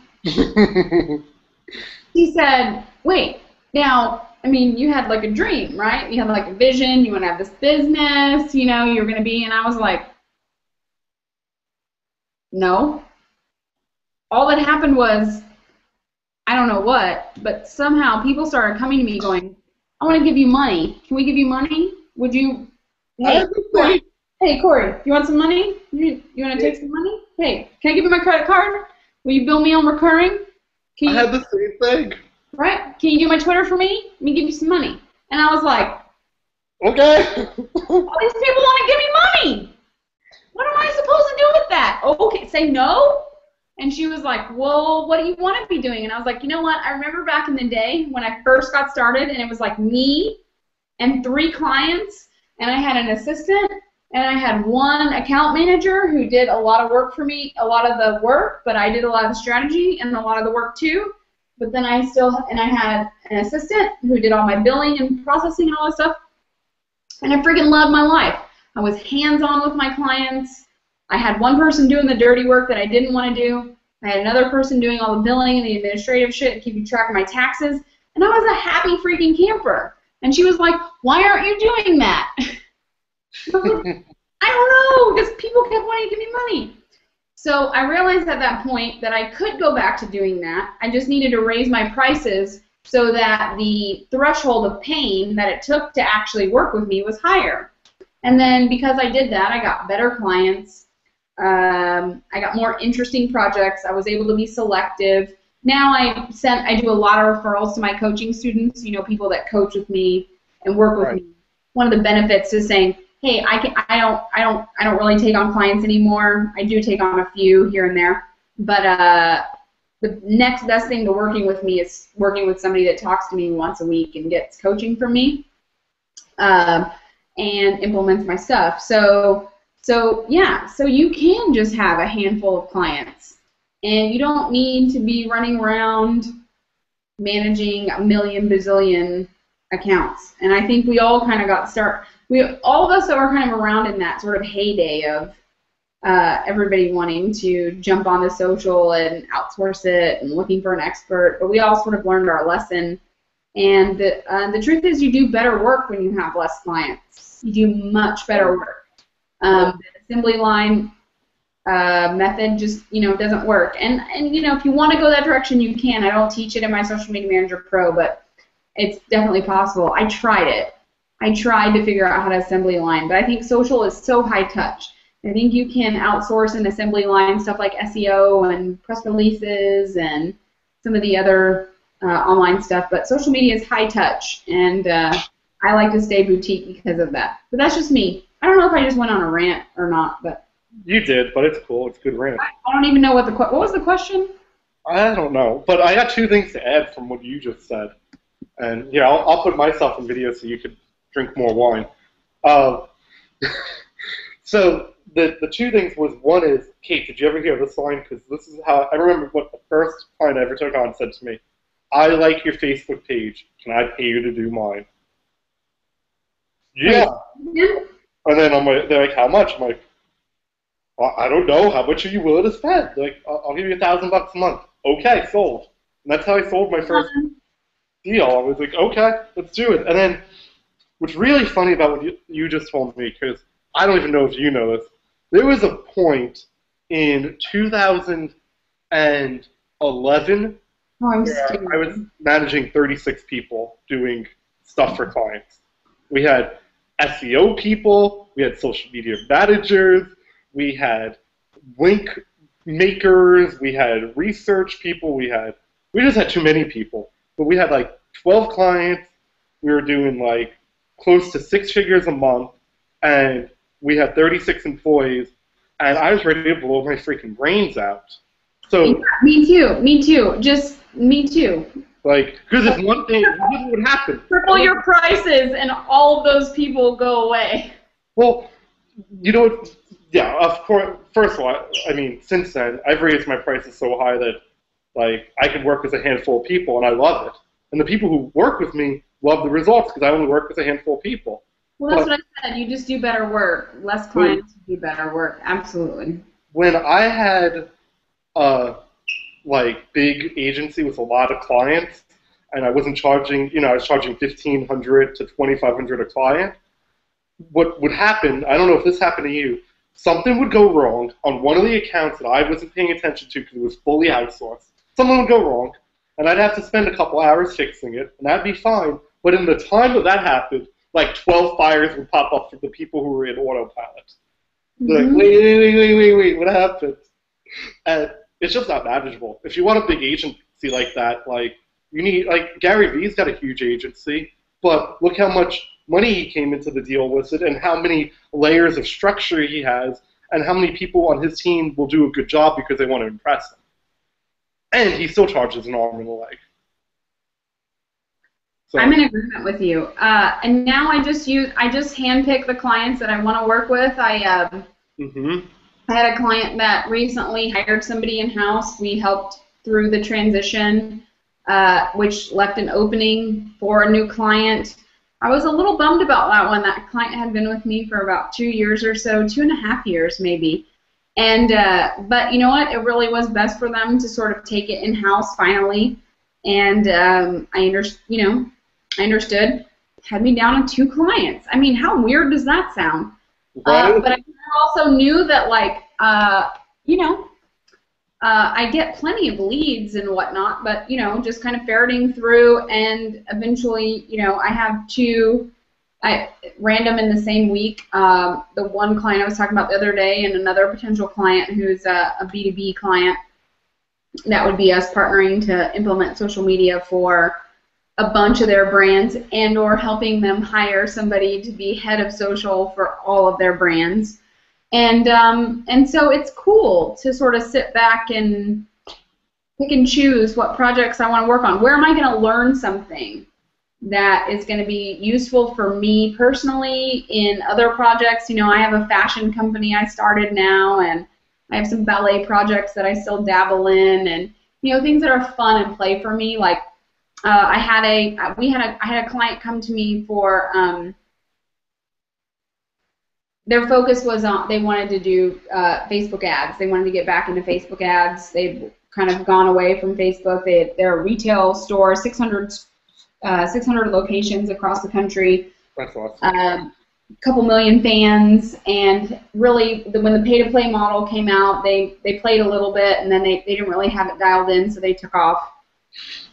She said, wait, now, I mean, you had like a dream, right? You had like a vision, you want to have this business, you're going to be, and I was like, no. All that happened was, I don't know what, but somehow people started coming to me going, I want to give you money. Can we give you money? Would you? Hey, Corey, you want some money? You want to take some money? Hey, can I give you my credit card? Will you bill me on recurring? I had the same thing. Right? Can you do my Twitter for me? Let me give you some money. And I was like, okay. All these people want to give me money. What am I supposed to do with that? Oh, okay, say no? And she was like, well, what do you want to be doing? And I was like, you know what? I remember back in the day when I first got started, and it was like me and 3 clients, and I had an assistant, and I had 1 account manager who did a lot of work for me, a lot of the work, but I did a lot of the strategy and a lot of the work too. But then I had an assistant who did all my billing and processing and all that stuff, and I freaking loved my life. I was hands-on with my clients. I had 1 person doing the dirty work that I didn't want to do. I had another person doing all the billing and the administrative shit and keeping track of my taxes, and I was a happy freaking camper. And she was like, why aren't you doing that? I was like, I don't know, because people kept wanting to give me money. So I realized at that point that I could go back to doing that. I just needed to raise my prices so that the threshold of pain that it took to actually work with me was higher. And then because I did that, I got better clients. I got more interesting projects. I was able to be selective. Now I do a lot of referrals to my coaching students, people that coach with me and work with me. One of the benefits is saying, hey, I don't really take on clients anymore. I do take on a few here and there, but the next best thing to working with me is working with somebody that talks to me once a week and gets coaching from me and implements my stuff. So you can just have a handful of clients, and you don't need to be running around managing a million bazillion accounts. And I think we all kind of got started. All of us are kind of around in that sort of heyday of everybody wanting to jump on the social and outsource it and looking for an expert, but we all sort of learned our lesson. And the truth is, you do better work when you have less clients. You do much better work. The assembly line method just doesn't work. And if you want to go that direction, you can. I don't teach it in my Social Media Manager Pro, but it's definitely possible. I tried it. I tried to figure out how to assembly line, but I think social is so high touch. I think you can outsource an assembly line, stuff like SEO and press releases and some of the other online stuff, but social media is high touch, and I like to stay boutique because of that. But that's just me. I don't know if I just went on a rant or not, but you did, but it's cool. It's a good rant. I don't even know what was the question? I don't know, but I got 2 things to add from what you just said, and I'll put myself in video so you could drink more wine. So the 2 things was, one is, Kate, did you ever hear this line? Because this is how I remember what the first client I ever took on said to me. I like your Facebook page. Can I pay you to do mine? Yeah. And then they're like, how much? I'm like, I don't know. How much are you willing to spend? They're like, I'll give you $1,000 a month. Okay, sold. And that's how I sold my first deal. I was like, okay, let's do it. And then what's really funny about what you just told me, because I don't even know if you know this, there was a point in 2011 where I was managing 36 people doing stuff for clients. We had SEO people, we had social media managers, we had link makers, we had research people, we just had too many people. But we had like 12 clients, we were doing like close to 6 figures a month, and we had 36 employees, and I was ready to blow my freaking brains out. So yeah, me too. Just me too. Like, because it's one thing, this is what happened. Triple your prices, and all of those people go away. Well, yeah, of course. First of all, I mean, since then, I've raised my prices so high that, like, I can work with a handful of people, and I love it. And the people who work with me love the results because I only work with a handful of people. Well, that's what I said. You just do better work. Less clients, do better work. Absolutely. When I had like big agency with a lot of clients, and I wasn't charging, I was charging $1,500 to $2,500 a client. What would happen? I don't know if this happened to you. Something would go wrong on one of the accounts that I wasn't paying attention to because it was fully outsourced. Something would go wrong, and I'd have to spend a couple hours fixing it, and that'd be fine. But in the time that happened, like 12 fires would pop up from the people who were in autopilot. They're like, wait, what happened? And it's just not manageable. If you want a big agency like that, like, you need, like, Gary Vee's got a huge agency, but look how much money he came into the deal with it, and how many layers of structure he has, and how many people on his team will do a good job because they want to impress him. and he still charges an arm and a leg. So, I'm in agreement with you. And now I just handpick the clients that I want to work with. I had a client that recently hired somebody in-house. We helped through the transition, which left an opening for a new client. I was a little bummed about that one. That client had been with me for about 2 years or so, 2.5 years maybe. And but you know what? It really was best for them to sort of take it in-house finally. And I understood. Had me down on 2 clients. I mean, how weird does that sound? right? But I also knew that, like, I get plenty of leads and whatnot, but, just kind of ferreting through, and eventually, I have 2 random in the same week. The one client I was talking about the other day and another potential client who's a B2B client. That would be us partnering to implement social media for a bunch of their brands, and or helping them hire somebody to be head of social for all of their brands. And so it's cool to sort of sit back and pick and choose what projects I want to work on. Where am I going to learn something that is going to be useful for me personally in other projects? I have a fashion company I started now, and I have some ballet projects that I still dabble in, and things that are fun and play for me. Like I had a client come to me for their focus was on, they wanted to do Facebook ads. They wanted to get back into Facebook ads. They've kind of gone away from Facebook. They're a retail store, 600 locations across the country. That's awesome. Couple million fans, and really when the pay-to-play model came out, they played a little bit, and then they didn't really have it dialed in, so they took off.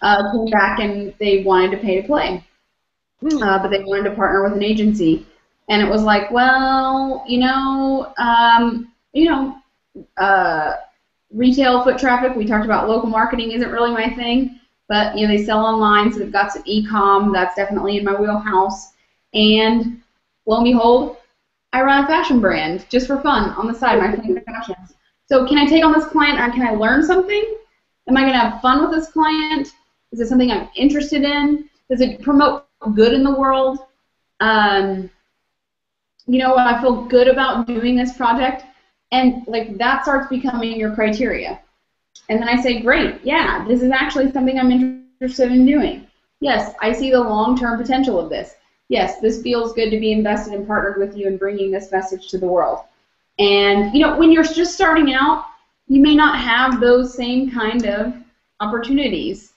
Came back and they wanted to pay to play, but they wanted to partner with an agency, and it was like, well, retail foot traffic. We talked about local marketing isn't really my thing, but they sell online, so they've got some e-com. That's definitely in my wheelhouse. And lo and behold, I run a fashion brand just for fun on the side, my favorite fashions. So can I take on this client, and can I learn something? Am I going to have fun with this client? Is it something I'm interested in? Does it promote good in the world? I feel good about doing this project, and like that starts becoming your criteria. And then I say, great, yeah, this is actually something I'm interested in doing. Yes, I see the long-term potential of this. Yes, this feels good to be invested and partnered with you in bringing this message to the world. And when you're just starting out, you may not have those same kind of opportunities,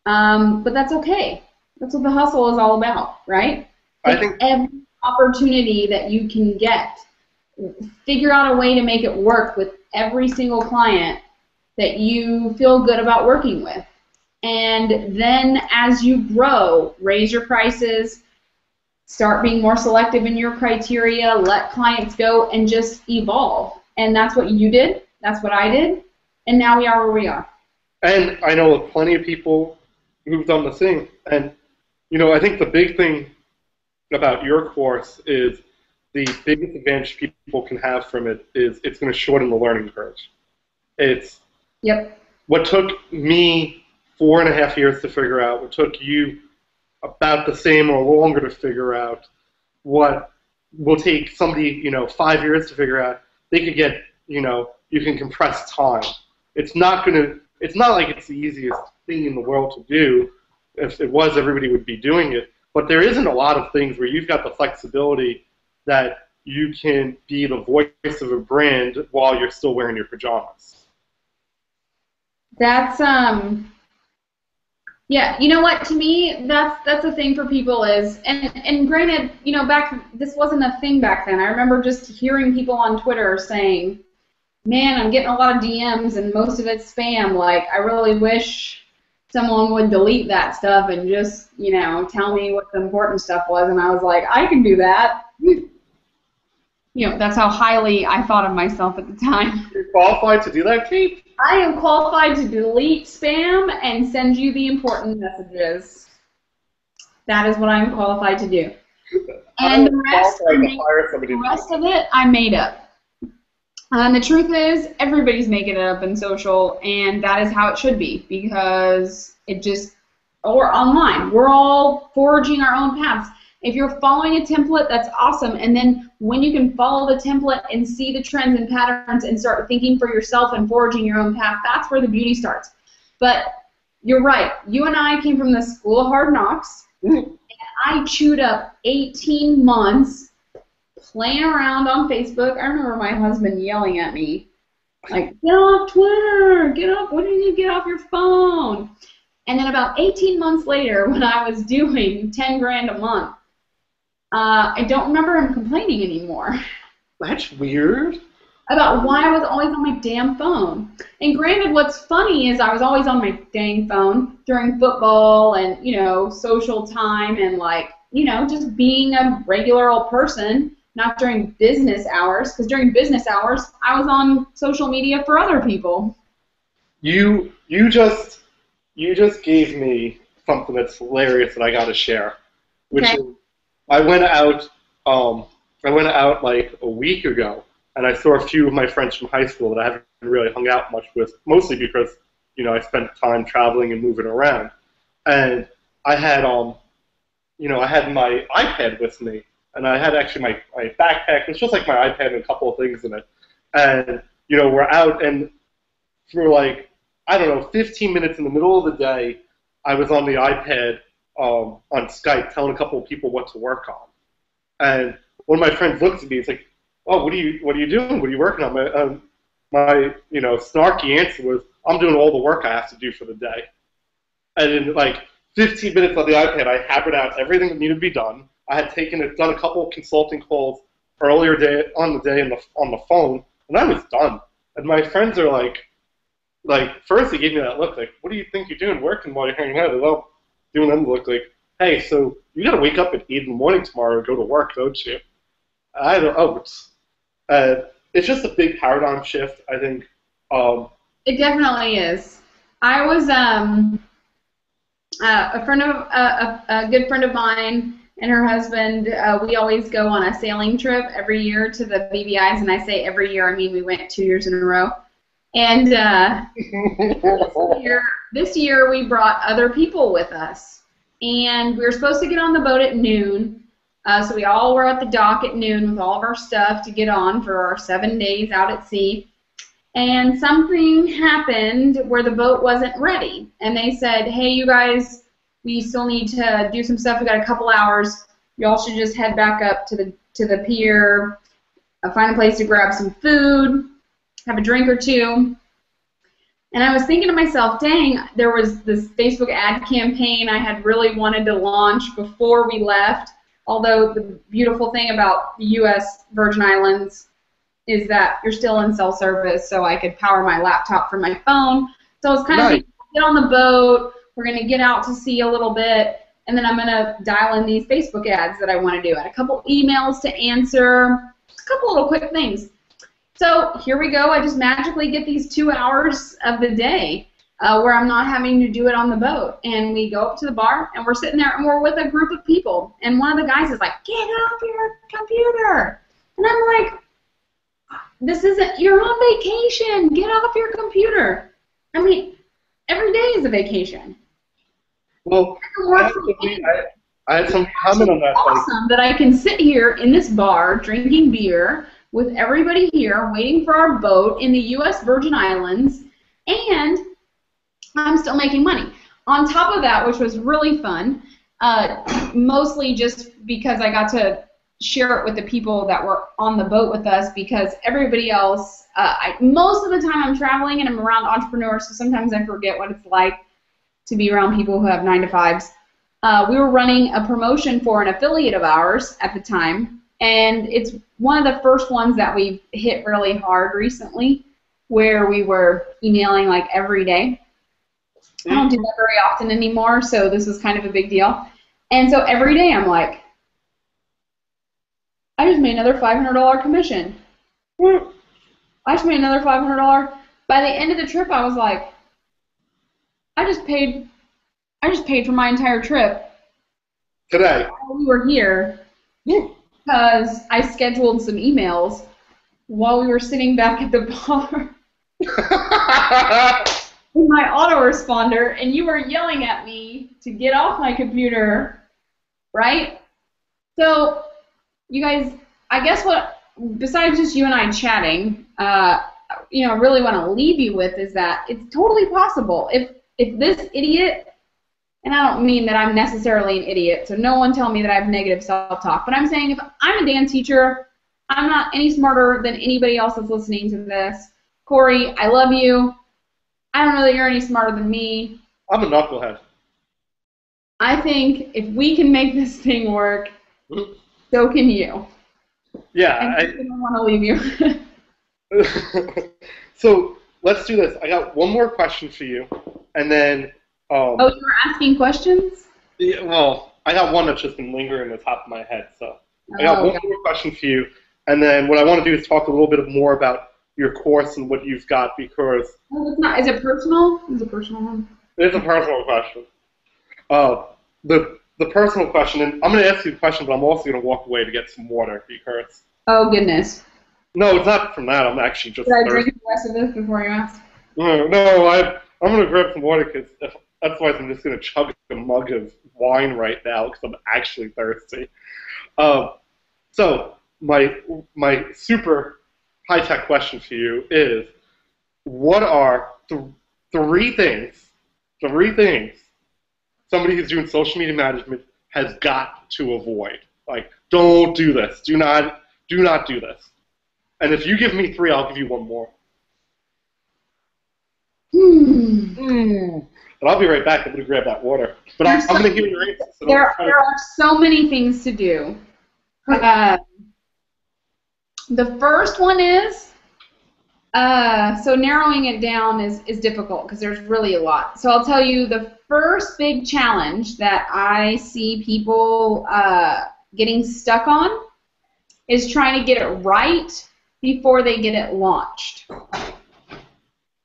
but that's okay. That's what the hustle is all about, right? I think every opportunity that you can get, figure out a way to make it work with every single client that you feel good about working with. And then as you grow, raise your prices, start being more selective in your criteria, let clients go, and just evolve. And that's what you did. That's what I did, and now we are where we are. And I know plenty of people who've done the same. And, I think the big thing about your course is the biggest advantage people can have from it is it's going to shorten the learning curve. It's what took me 4.5 years to figure out, what took you about the same or longer to figure out, what will take somebody, 5 years to figure out. They could get, you can compress time. It's not like it's the easiest thing in the world to do. If it was, everybody would be doing it. But there isn't a lot of things where you've got the flexibility that you can be the voice of a brand while you're still wearing your pajamas. That's yeah, you know what, to me, that's the thing for people is, and granted, this wasn't a thing back then. I remember just hearing people on Twitter saying, man, I'm getting a lot of DMs and most of it's spam. Like, I really wish someone would delete that stuff and just, tell me what the important stuff was. And I was like, I can do that. That's how highly I thought of myself at the time. You're qualified to do that, Kate? I am qualified to delete spam and send you the important messages. That is what I am qualified to do. And the rest of it, I made up. And the truth is, everybody's making it up in social, and that is how it should be, because it just, or online, we're all forging our own paths. If you're following a template, that's awesome, and then when you can follow the template and see the trends and patterns and start thinking for yourself and forging your own path, that's where the beauty starts. But you're right, you and I came from the school of hard knocks, and I chewed up 18 months playing around on Facebook. I remember my husband yelling at me, like, get off Twitter, get off, when did you get off your phone? And then about 18 months later, when I was doing 10 grand a month, I don't remember him complaining anymore. That's weird. About why I was always on my damn phone. And granted, what's funny is I was always on my dang phone during football and, you know, social time and, like, you know, just being a regular old person, not during business hours, because during business hours, I was on social media for other people. You just gave me something that's hilarious that I got to share, which Okay. is I went out like a week ago, and I saw a few of my friends from high school that I haven't really hung out much with, mostly because, you know, I spent time traveling and moving around, and I had I had my iPad with me, and I had actually my backpack. It's just like my iPad and a couple of things in it, and you know, we're out, and for like, I don't know, 15 minutes in the middle of the day, I was on the iPad on Skype telling a couple of people what to work on. And one of my friends looks at me, he's like, "Oh, what are you doing? What are you working on?" My snarky answer was, "I'm doing all the work I have to do for the day." And in like 15 minutes on the iPad, I hammered out everything that needed to be done. I had done a couple of consulting calls earlier on the day on the phone, and I was done. And my friends are like first they gave me that look, like, "What do you think you're doing working while you're hanging out?" And I'm doing them look like, "Hey, so you got to wake up at 8 in the morning tomorrow and go to work, don't you?" I don't. Oh, it's just a big paradigm shift, I think. It definitely is. I was a good friend of mine and her husband. We always go on a sailing trip every year to the BVI's, and I say every year, I mean we went 2 years in a row. And this year we brought other people with us, and we were supposed to get on the boat at noon. So we all were at the dock at noon with all of our stuff to get on for our 7 days out at sea. And something happened where the boat wasn't ready. And they said, "Hey, you guys, we still need to do some stuff. We got a couple hours. Y'all should just head back up to the pier, find a place to grab some food, have a drink or two." And I was thinking to myself, dang, there was this Facebook ad campaign I had really wanted to launch before we left. Although the beautiful thing about the U.S. Virgin Islands is that you're still in cell service, so I could power my laptop from my phone. So I was kind of thinking, get on the boat, we're going to get out to sea a little bit, and then I'm going to dial in these Facebook ads that I want to do. I had a couple emails to answer, a couple little quick things. So here we go. I just magically get these 2 hours of the day where I'm not having to do it on the boat. And we go up to the bar, and we're sitting there, and we're with a group of people. And one of the guys is like, "Get off your computer." And I'm like, "This isn't, you're on vacation. Get off your computer." I mean, every day is a vacation. Well, I had some comment on that. Awesome that I can sit here in this bar drinking beer with everybody here waiting for our boat in the U.S. Virgin Islands, and I'm still making money. On top of that, which was really fun, mostly just because I got to share it with the people that were on the boat with us, because everybody else, most of the time I'm traveling and I'm around entrepreneurs, so sometimes I forget what it's like to be around people who have 9-to-5s. We were running a promotion for an affiliate of ours at the time, and it's one of the first ones that we've hit really hard recently, where we were emailing like every day. I don't do that very often anymore, so this was kind of a big deal. And so every day I'm like, I just made another $500 commission. I just made another $500. By the end of the trip, I was like, I just paid for my entire trip Today. while we were here because I scheduled some emails while we were sitting back at the bar with my autoresponder, and you were yelling at me to get off my computer, right? So, you guys, I guess what, besides just you and I chatting, really want to leave you with is that it's totally possible. If this idiot, and I don't mean that I'm necessarily an idiot, so no one tell me that I have negative self-talk, but I'm saying if I'm a dance teacher, I'm not any smarter than anybody else that's listening to this. Corey, I love you. I don't know that you're any smarter than me. I'm a knucklehead. I think if we can make this thing work, so can you. Yeah. I don't want to leave you. So let's do this. I got one more question for you, and then... you were asking questions? Yeah, well, I got one that's just been lingering in the top of my head, so I got one more question for you, and then what I want to do is talk a little bit more about your course and what you've got, because... Oh, it's not. Is it personal? Is it a personal one? It's a personal question. The personal question, and I'm going to ask you a question, but I'm also going to walk away to get some water, because... Oh, goodness. No, it's not from that. I'm actually just... Should I drink the rest of this before you ask? No, I'm going to grab some water, because otherwise I'm just going to chug a mug of wine right now, because I'm actually thirsty. So, my super high-tech question for you is, what are three things somebody who's doing social media management has got to avoid? Like, don't do this. Do not do this. And if you give me three, I'll give you one more. And I'll be right back. I'm going to grab that water. But I'm going to hear your answer. So there are so many things to do. The first one is, so narrowing it down is difficult because there's really a lot. So I'll tell you the first big challenge that I see people getting stuck on is trying to get it right before they get it launched.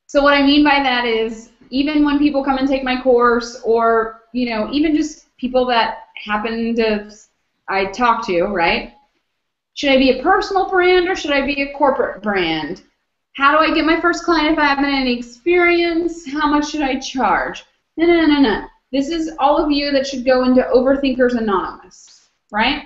So what I mean by that is, even when people come and take my course, or even just people that I talk to, right? Should I be a personal brand or should I be a corporate brand? How do I get my first client if I haven't any experience? How much should I charge? No. This is all of you that should go into Overthinkers Anonymous, right?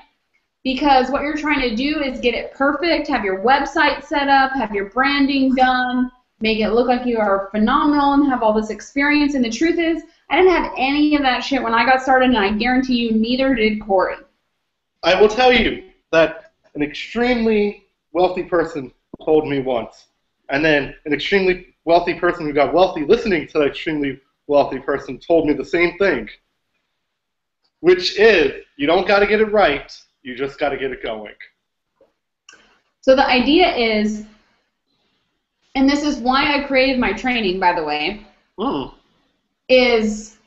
Because what you're trying to do is get it perfect, have your website set up, have your branding done, make it look like you are phenomenal and have all this experience. And the truth is, I didn't have any of that shit when I got started, and I guarantee you neither did Corey. I will tell you that an extremely wealthy person told me once, and then an extremely wealthy person who got wealthy listening to that extremely wealthy person told me the same thing, which is, you don't got to get it right, you just got to get it going. So the idea is, and this is why I created my training, by the way, is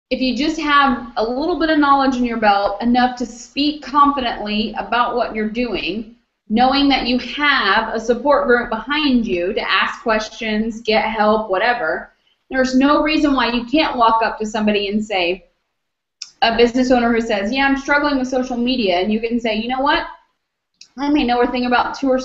if you just have a little bit of knowledge in your belt, enough to speak confidently about what you're doing, knowing that you have a support group behind you to ask questions, get help, whatever, there's no reason why you can't walk up to somebody and say, a business owner who says, yeah, I'm struggling with social media, and you can say, you know what? I may know a thing about two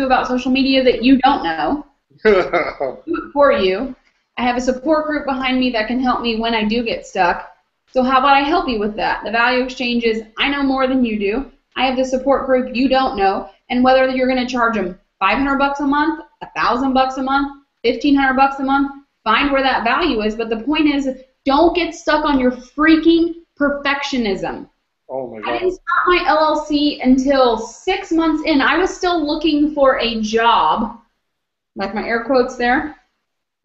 about social media that you don't know. Do it for you. I have a support group behind me that can help me when I do get stuck. So how about I help you with that? The value exchange is, I know more than you do. I have the support group you don't know, and whether you're going to charge them $500 a month, $1,000 a month, $1,500 a month, find where that value is. But the point is, don't get stuck on your freaking perfectionism. Oh my God. I didn't start my LLC until 6 months in. I was still looking for a job, like my air quotes there.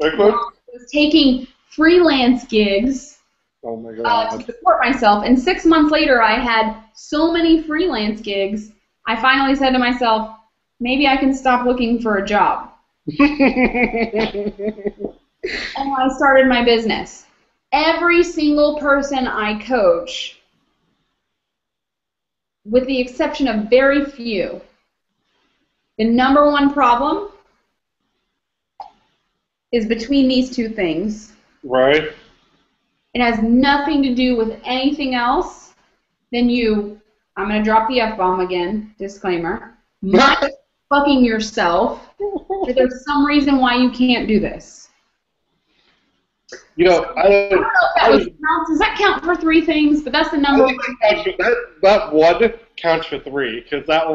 Air quotes? I was taking freelance gigs to support myself, and 6 months later I had so many freelance gigs, I finally said to myself, maybe I can stop looking for a job. And I started my business. Every single person I coach, with the exception of very few, the number one problem is between these two things. Right. It has nothing to do with anything else than you, I'm going to drop the F-bomb again, disclaimer, might fucking yourself, or there's some reason why you can't do this. You know, I don't know if that was counts. Does that count for 3 things? But that's the number one thing. That one counts for 3, because that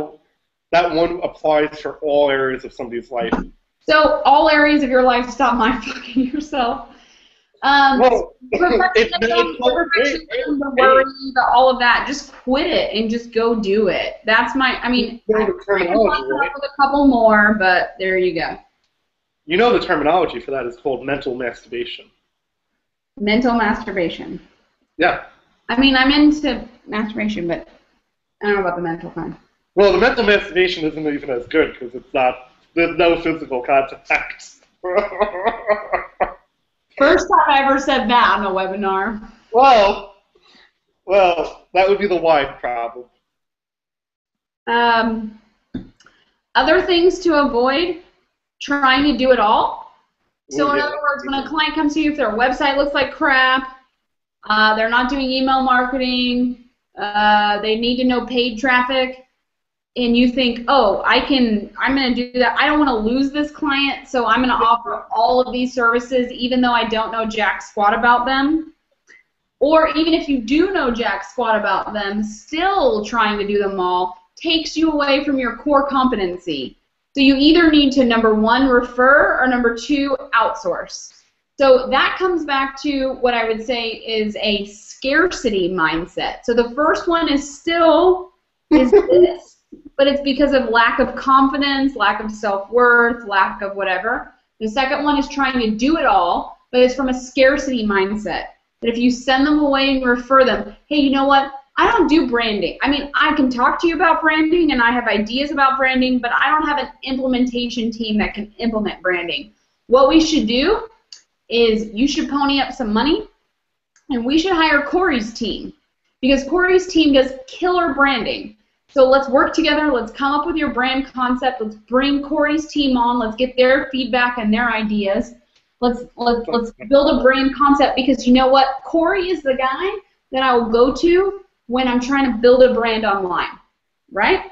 one applies for all areas of somebody's life. So all areas of your life, stop mind fucking yourself. Well, perfectionism, the worry, all of that. Just quit it and just go do it. That's my. I mean, I can come up with a couple more, but there you go. You know the terminology for that is called mental masturbation. Mental masturbation. Yeah. I mean, I'm into masturbation, but I don't know about the mental kind. Well, the mental masturbation isn't even as good because it's not. There's no physical contact. First time I ever said that on a webinar. Well, that would be the wine problem. Other things to avoid: trying to do it all. So in other words, when a client comes to you, if their website looks like crap, they're not doing email marketing, they need to know paid traffic, and you think, oh, I'm going to do that. I don't want to lose this client, so I'm going to offer all of these services even though I don't know jack squat about them. Or even if you do know jack squat about them, still trying to do them all takes you away from your core competency. So you either need to, number 1, refer, or number 2, outsource. So that comes back to what I would say is a scarcity mindset. So the first one is still this, but it's because of lack of confidence, lack of self-worth, lack of whatever. The second one is trying to do it all, but it's from a scarcity mindset. That if you send them away and refer them, hey, you know what? I don't do branding. I mean, I can talk to you about branding and I have ideas about branding, but I don't have an implementation team that can implement branding. What we should do is you should pony up some money and we should hire Corey's team, because Corey's team does killer branding. So let's work together. Let's come up with your brand concept. Let's bring Corey's team on. Let's get their feedback and their ideas. Let's build a brand concept, because you know what? Corey is the guy that I will go to when I'm trying to build a brand online, right?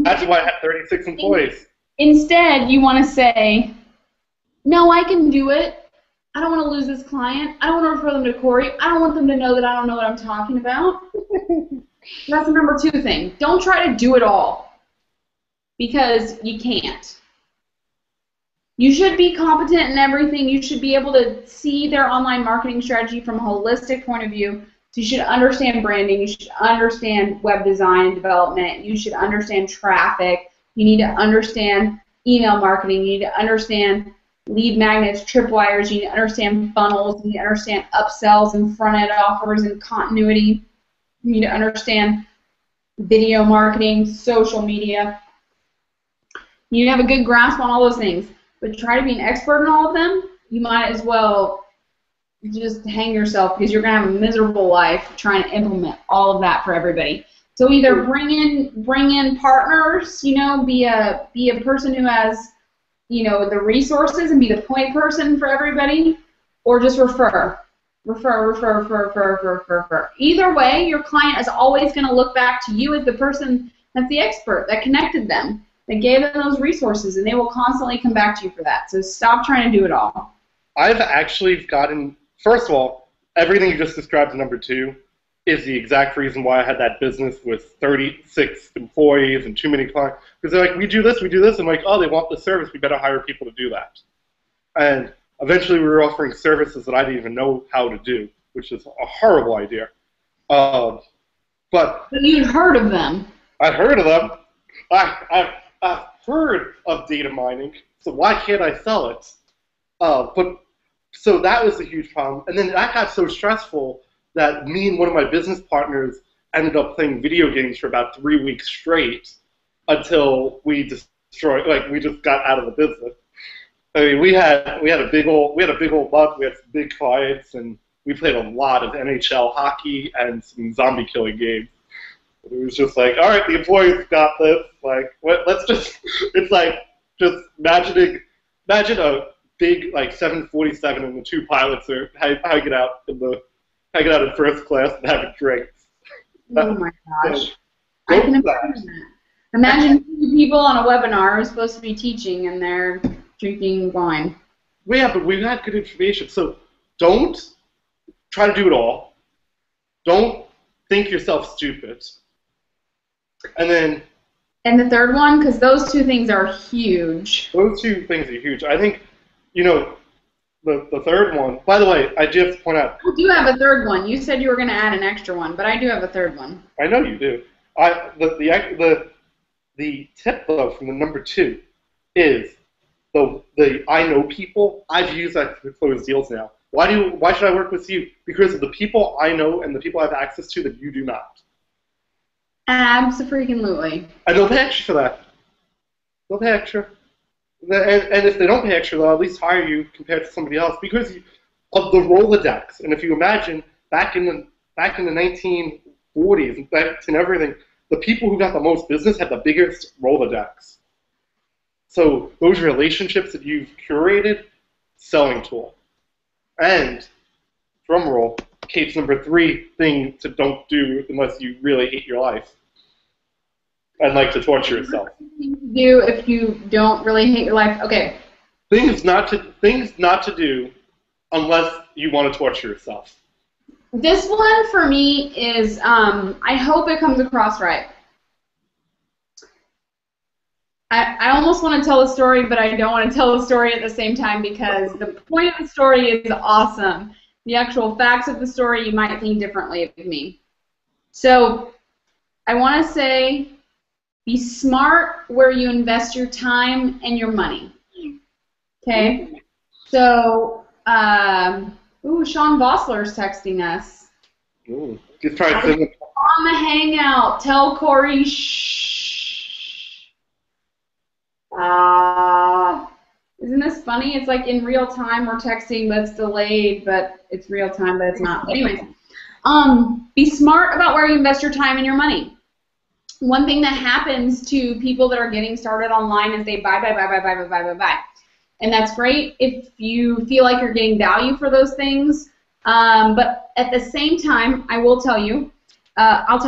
That's why I have 36 employees. Instead, you want to say, no, I can do it. I don't want to lose this client. I don't want to refer them to Corey. I don't want them to know that I don't know what I'm talking about. That's the number 2 thing. Don't try to do it all, because you can't. You should be competent in everything. You should be able to see their online marketing strategy from a holistic point of view. So you should understand branding. You should understand web design and development. You should understand traffic. You need to understand email marketing. You need to understand lead magnets, tripwires. You need to understand funnels. You need to understand upsells and front-end offers and continuity. You need to understand video marketing, social media. You need to have a good grasp on all those things. But try to be an expert in all of them. You might as well just hang yourself, because you're going to have a miserable life trying to implement all of that for everybody. So either bring in partners, you know, be a person who has, you know, the resources and be the point person for everybody, or just refer. Refer. Either way, your client is always going to look back to you as the person that's the expert that connected them, that gave them those resources, and they will constantly come back to you for that. So stop trying to do it all. I've actually gotten, first of all, everything you just described in number 2 is the exact reason why I had that business with 36 employees and too many clients. Because they're like, we do this. I'm like, oh, they want the service. We better hire people to do that. And eventually we were offering services that I didn't even know how to do, which is a horrible idea. But you'd heard of them. I'd heard of them. I've heard of data mining, so why can't I sell it? So that was a huge problem. And then that got so stressful that me and one of my business partners ended up playing video games for about 3 weeks straight until we destroyed, like, we just got out of the business. I mean, we had a big old month. We had some big clients, and we played a lot of NHL hockey and some zombie killing games. It was just like, all right, the employees got this. Like, let's just, it's like, just imagine a big, like, 747 and the 2 pilots are hanging out in first class and having drinks. Oh my gosh. I can imagine that. Imagine people on a webinar who's supposed to be teaching and they're drinking wine. Well, yeah, but we've had good information. So don't try to do it all. Don't think yourself stupid. And then... And the third one, because those two things are huge. Those two things are huge. I think, you know, the third one... By the way, I do have to point out... I do have a third one. You said you were going to add an extra one, but I do have a third one. I know you do. The tip, though, from the number 2 is the I know people. I've used that to close deals now. Why should I work with you? Because of the people I know and the people I have access to that you do not. Abso-freaking-lutely. And they'll pay extra for that. They'll pay extra. And if they don't pay extra, they'll at least hire you compared to somebody else because of the Rolodex. And if you imagine back in the 1940s and back and everything, the people who got the most business had the biggest Rolodex. So those relationships that you've curated, selling tool. And, drum roll, Kate's number 3 thing to don't do unless you really hate your life and like to torture yourself. Do if you don't really hate your life. Okay. Things not to do unless you want to torture yourself. This one for me is, I hope it comes across right. I almost want to tell a story, but I don't want to tell a story at the same time because the point of the story is awesome. The actual facts of the story, you might think differently of me. So I want to say, be smart where you invest your time and your money. Okay? So, Sean Vossler's texting us. Ooh, he's probably on the Hangout. Tell Corey, shh. Isn't this funny? It's like in real time we're texting, but it's delayed, but it's real time, but it's not. Anyways, be smart about where you invest your time and your money. One thing that happens to people that are getting started online is they buy. And that's great if you feel like you're getting value for those things. But at the same time, I will tell you, I'll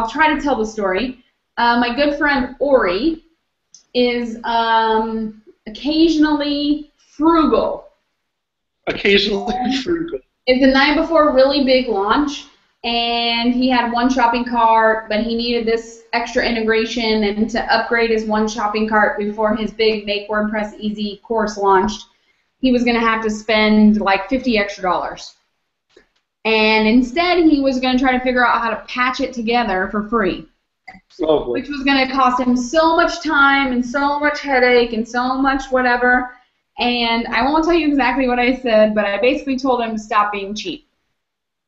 try to tell the story. My good friend Ori is occasionally frugal. Occasionally frugal. It's the night before a really big launch, and he had one shopping cart, but he needed this extra integration and to upgrade his one shopping cart before his big Make WordPress Easy course launched. He was going to have to spend like $50 extra. And instead, he was going to try to figure out how to patch it together for free. Lovely. Which was going to cost him so much time and so much headache and so much whatever. And I won't tell you exactly what I said, but I basically told him to stop being cheap.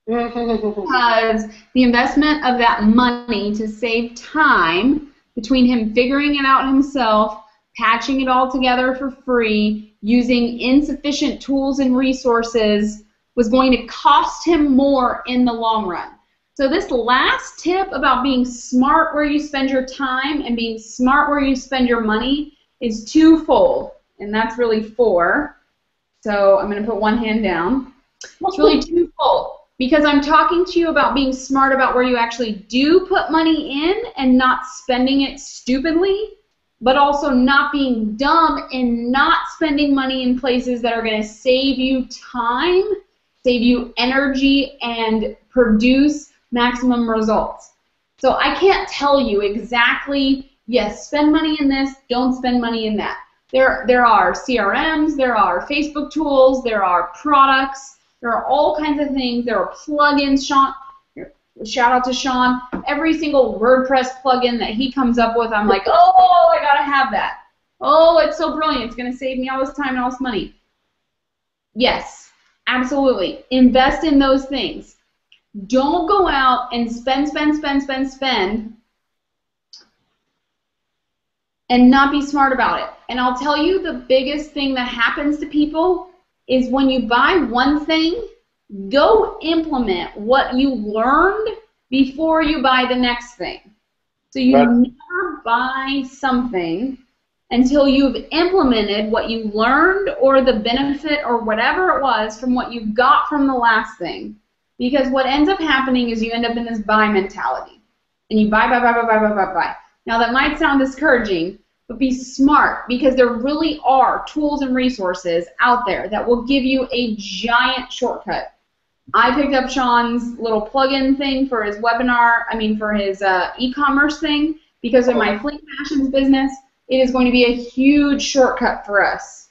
Because the investment of that money to save time between him figuring it out himself, patching it all together for free, using insufficient tools and resources was going to cost him more in the long run. So this last tip about being smart where you spend your time and being smart where you spend your money is twofold, and that's really 4. So I'm going to put one hand down. It's really twofold because I'm talking to you about being smart about where you actually do put money in and not spending it stupidly, but also not being dumb and not spending money in places that are going to save you time, save you energy, and produce maximum results. So I can't tell you exactly, yes, spend money in this, don't spend money in that. There are CRMs, there are Facebook tools, there are products, there are all kinds of things, there are plugins. Sean, shout out to Sean. Every single WordPress plugin that he comes up with, I'm like, oh, I gotta have that. Oh, it's so brilliant, it's gonna save me all this time and all this money. Yes, absolutely. Invest in those things. Don't go out and spend, and not be smart about it. And I'll tell you the biggest thing that happens to people is when you buy one thing, go implement what you learned before you buy the next thing. So you never buy something until you've implemented what you learned or the benefit or whatever it was from what you got from the last thing. Because what ends up happening is you end up in this buy mentality. And you buy. Now that might sound discouraging, but be smart, because there really are tools and resources out there that will give you a giant shortcut. I picked up Sean's little plug-in thing for his webinar, for his e-commerce thing, because of my Fleet Fashions business. It is going to be a huge shortcut for us.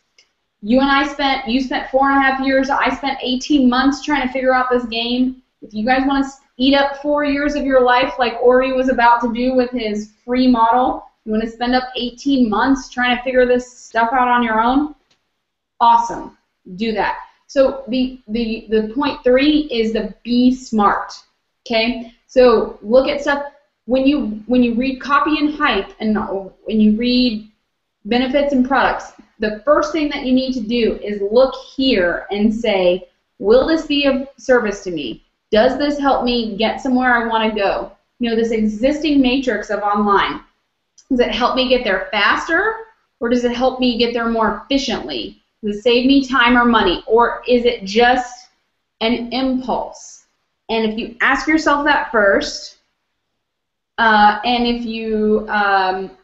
You spent 4.5 years, I spent 18 months trying to figure out this game. If you guys want to eat up 4 years of your life like Ori was about to do with his free model, you want to spend up 18 months trying to figure this stuff out on your own, awesome, do that. So the point 3 is the be smart, okay? So look at stuff, when you read copy and hype, and when you read benefits and products, the first thing that you need to do is look here and say, will this be of service to me? Does this help me get somewhere I want to go? This existing matrix of online, does it help me get there faster, or does it help me get there more efficiently? Does it save me time or money, or is it just an impulse? And if you ask yourself that first, and if you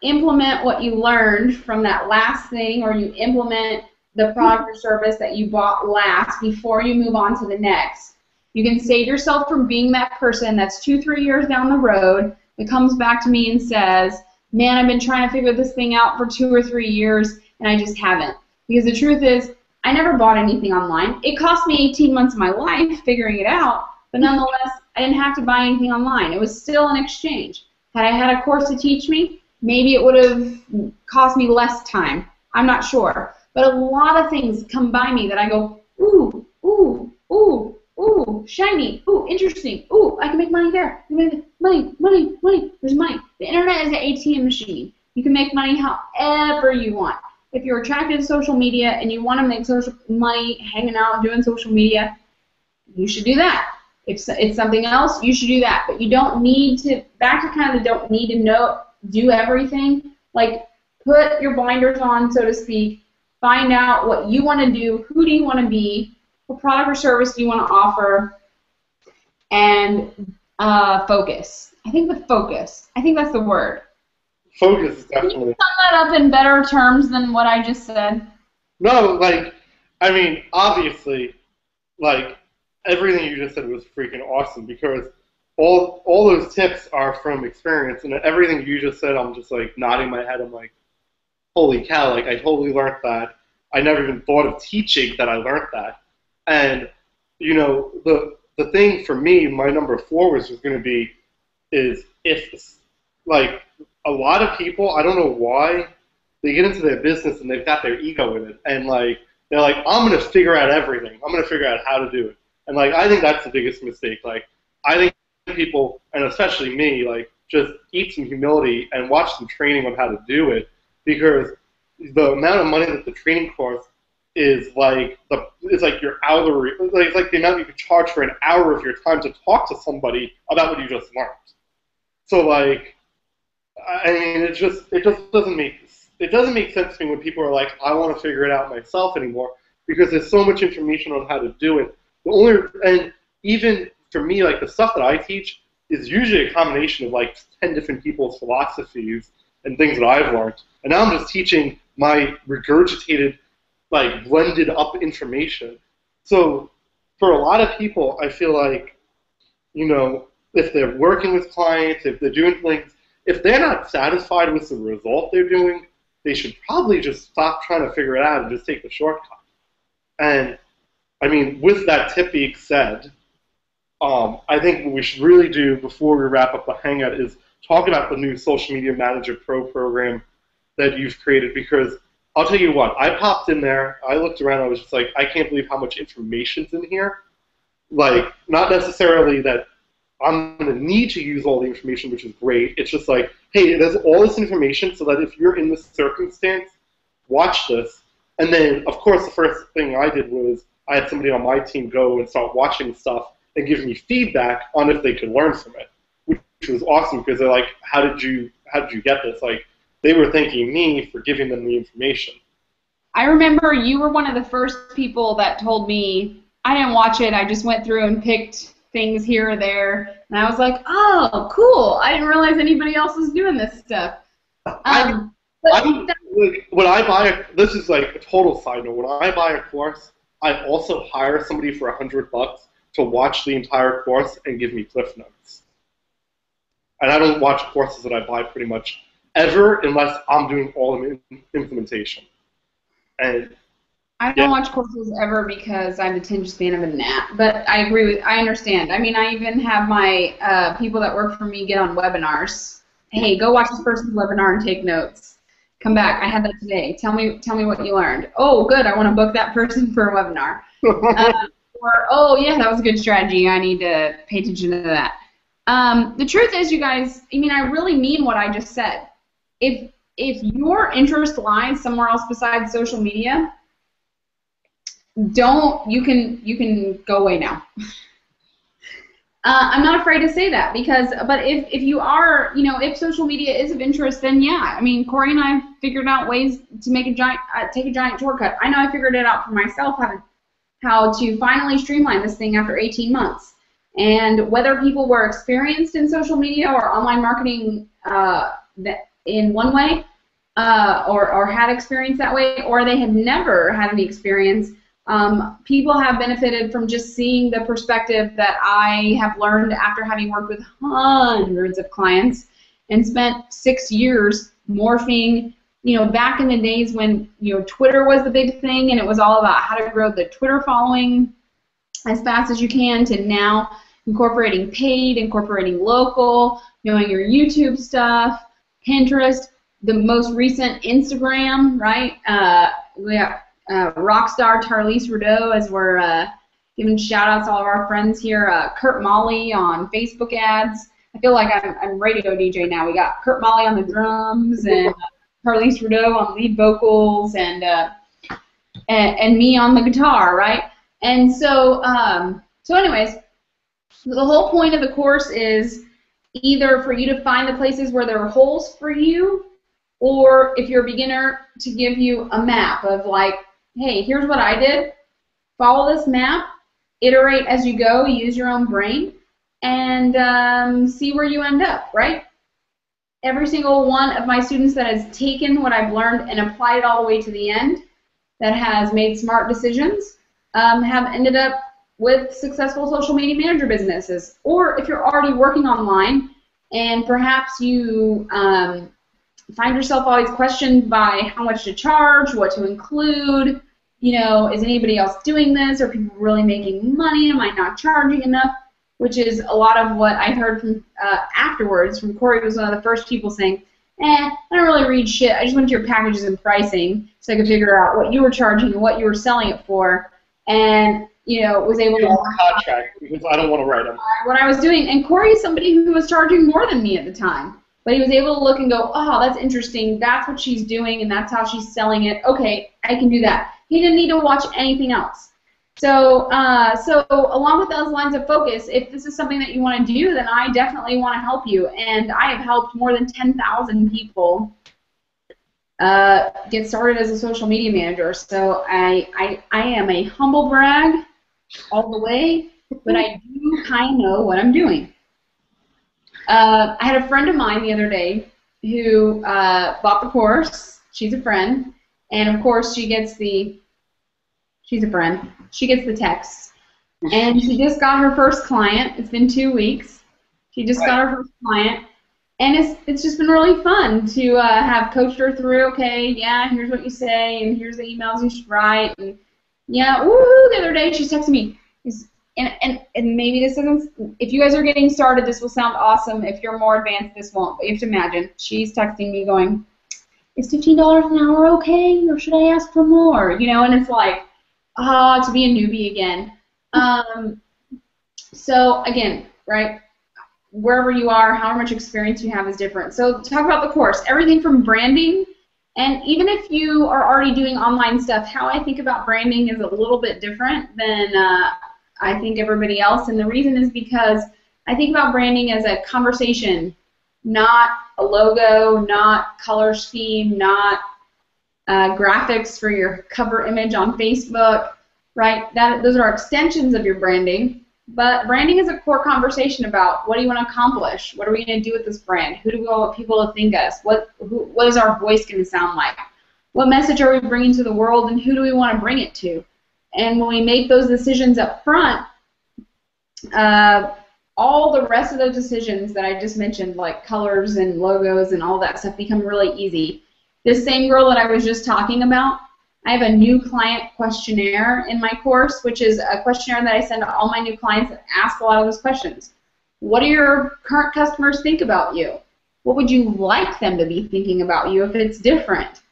implement what you learned from that last thing, or you implement the product or service that you bought last before you move on to the next, you can save yourself from being that person that's 2-3 years down the road that comes back to me and says, man, I've been trying to figure this thing out for 2 or 3 years and I just haven't. Because the truth is, I never bought anything online. It cost me 18 months of my life figuring it out, but nonetheless, I didn't have to buy anything online. It was still an exchange. Had I had a course to teach me, maybe it would have cost me less time. I'm not sure. But a lot of things come by me that I go, ooh, ooh, ooh, ooh, shiny, ooh, interesting, ooh, I can make money there. Money, money, money, there's money. The internet is an ATM machine. You can make money however you want. If you're attracted to social media and you want to make social money hanging out, doing social media, you should do that. If it's something else, you should do that. But you don't need to, back to kind of the don't need to do everything. Like, put your blinders on, so to speak. Find out what you want to do, who do you want to be, what product or service do you want to offer, and focus. I think that's the word. Focus is definitely. Can you sum that up in better terms than what I just said? No, obviously, everything you just said was freaking awesome, because all those tips are from experience, and everything you just said, I'm just nodding my head. I'm like, holy cow, I totally learned that. I never even thought of teaching that I learned that. And, the thing for me, my number 4 was just going to be, is if, a lot of people, I don't know why, they get into their business and they've got their ego in it, and, they're like, I'm going to figure out everything. I'm going to figure out how to do it. And, I think that's the biggest mistake. I think people, and especially me, just eat some humility and watch some training on how to do it, because the amount of money that the training costs is your hourly, it's the amount you could charge for an hour of your time to talk to somebody about what you just learned. So, it just doesn't make sense to me when people are like, I want to figure it out myself anymore, because there's so much information on how to do it. And even for me, the stuff that I teach is usually a combination of 10 different people's philosophies and things that I've learned. And now I'm just teaching my regurgitated, blended up information. So for a lot of people, I feel if they're working with clients, if they're doing things, if they're not satisfied with the result they're doing, they should probably just stop trying to figure it out and just take the shortcut. And with that tip being said, I think what we should really do before we wrap up the Hangout is talk about the new Social Media Manager Pro program that you've created, because I'll tell you what, I popped in there, I looked around, I was just I can't believe how much information's in here. Not necessarily that I'm going to need to use all the information, which is great. It's just hey, there's all this information so that if you're in this circumstance, watch this. And then, of course, the first thing I did was I had somebody on my team go and start watching stuff and give me feedback on if they could learn from it, which was awesome, because they're like, how did you get this? They were thanking me for giving them the information. I remember you were one of the first people that told me, I didn't watch it, I just went through and picked things here or there, and I was like, oh, cool, I didn't realize anybody else was doing this stuff. I, But I'm like, when I buy this is like a total side note. When I buy a course, I also hire somebody for $100 to watch the entire course and give me cliff notes. And I don't watch courses that I buy pretty much ever unless I'm doing all the implementation. And I don't yeah, watch courses ever because I have the attention span of a gnat. But I understand. I mean, I even have my people that work for me get on webinars. Hey, go watch this person's webinar and take notes. Come back. I had that today. Tell me what you learned. Oh, good. I want to book that person for a webinar. Or, oh, yeah, that was a good strategy. I need to pay attention to that. The truth is, you guys, I mean, I really mean what I just said. If your interest lies somewhere else besides social media, you can go away now. I'm not afraid to say that but if you are, if social media is of interest, then yeah. I mean, Corey and I figured out ways to make take a giant shortcut. I know I figured it out for myself how to finally streamline this thing after 18 months. And whether people were experienced in social media or online marketing in one way, or had experience that way, or they had never had any experience, people have benefited from just seeing the perspective that I have learned after having worked with hundreds of clients and spent 6 years morphing, back in the days when, Twitter was the big thing and it was all about how to grow the Twitter following as fast as you can, to now incorporating paid, incorporating local, knowing your YouTube stuff, Pinterest, the most recent Instagram, right? We have Rockstar Tarlise Rudeau, as we're giving shout-outs to all of our friends here. Kurt Molly on Facebook ads. I feel like I'm radio DJ now. We got Kurt Molly on the drums and Tarlise Rudeau on lead vocals and me on the guitar, right? And so, anyways, the whole point of the course is either for you to find the places where there are holes for you, or if you're a beginner, to give you a map of like, hey, here's what I did. Follow this map, iterate as you go, use your own brain, and see where you end up, right? Every single one of my students that has taken what I've learned and applied it all the way to the end, that has made smart decisions, have ended up with successful social media manager businesses. Or if you're already working online and perhaps you find yourself always questioned by how much to charge, what to include, is anybody else doing this? Are people really making money? Am I not charging enough? Which is a lot of what I heard from afterwards from Corey. Was one of the first people saying, I don't really read shit. I just went to your packages and pricing so I could figure out what you were charging and what you were selling it for, and was able to contract because I don't want to write them. What I was doing. And Corey is somebody who was charging more than me at the time. But he was able to look and go, oh, that's interesting. That's what she's doing, and that's how she's selling it. Okay, I can do that. He didn't need to watch anything else. So along with those lines of focus, if this is something that you want to do, then I definitely want to help you. And I have helped more than 10,000 people get started as a social media manager. So I am a humble brag all the way, but I do kind of know what I'm doing. I had a friend of mine the other day who bought the course. She's a friend, and of course she's a friend. She gets the text, and she just got her first client. It's been 2 weeks. She just got her first client, and it's just been really fun to have coached her through. Okay, yeah, here's what you say, and here's the emails you should write, and yeah, woohoo! The other day she's texting me. And maybe this isn't, if you guys are getting started, this will sound awesome. If you're more advanced, this won't. But you have to imagine, she's texting me going, is $15 an hour okay, or should I ask for more? And it's like, to be a newbie again. So again, right, wherever you are, however much experience you have is different. So talk about the course, everything from branding, and even if you are already doing online stuff, how I think about branding is a little bit different than I think everybody else, and the reason is because I think about branding as a conversation, not a logo, not color scheme, not graphics for your cover image on Facebook, right? Those are extensions of your branding, But branding is a core conversation about what do you want to accomplish? What are we going to do with this brand? Who do we want people to think us? What is our voice going to sound like? What message are we bringing to the world, and who do we want to bring it to? And when we make those decisions up front, all the rest of those decisions that I just mentioned, like colors and logos and all that stuff, become really easy. This same girl that I was just talking about, I have a new client questionnaire in my course, which is a questionnaire that I send to all my new clients that ask a lot of those questions. What do your current customers think about you? What would you like them to be thinking about you if it's different?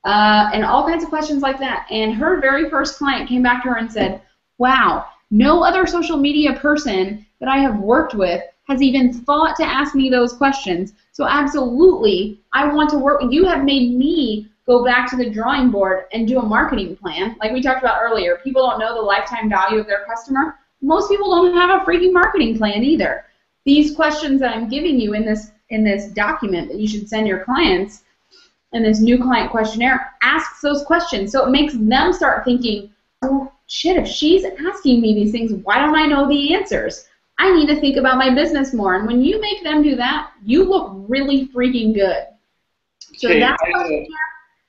And all kinds of questions like that. And her very first client came back to her and said, wow, no other social media person that I have worked with has even thought to ask me those questions. So absolutely, I want to work. You have made me go back to the drawing board and do a marketing plan. Like we talked about earlier, people don't know the lifetime value of their customer. Most people don't have a freaking marketing plan either. These questions that I'm giving you in this document that you should send your clients, and this new client questionnaire asks those questions. So it makes them start thinking, oh, shit, if she's asking me these things, why don't I know the answers? I need to think about my business more. And when you make them do that, you look really freaking good. So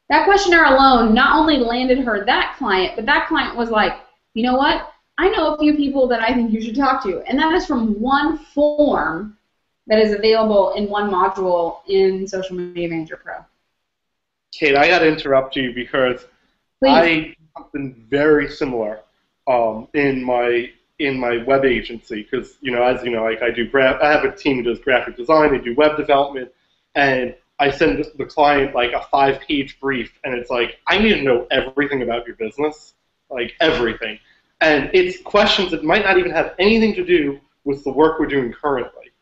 that questionnaire alone not only landed her that client, but that client was like, you know what? I know a few people that I think you should talk to. And that is from one form that is available in one module in Social Media Manager Pro. Kate, I got to interrupt you because Please. I do something very similar in my web agency because, as you know, like I have a team who does graphic design, they do web development, and I send the client like a 5-page brief, and it's like, I need to know everything about your business, like everything. And it's questions that might not even have anything to do with the work we're doing currently.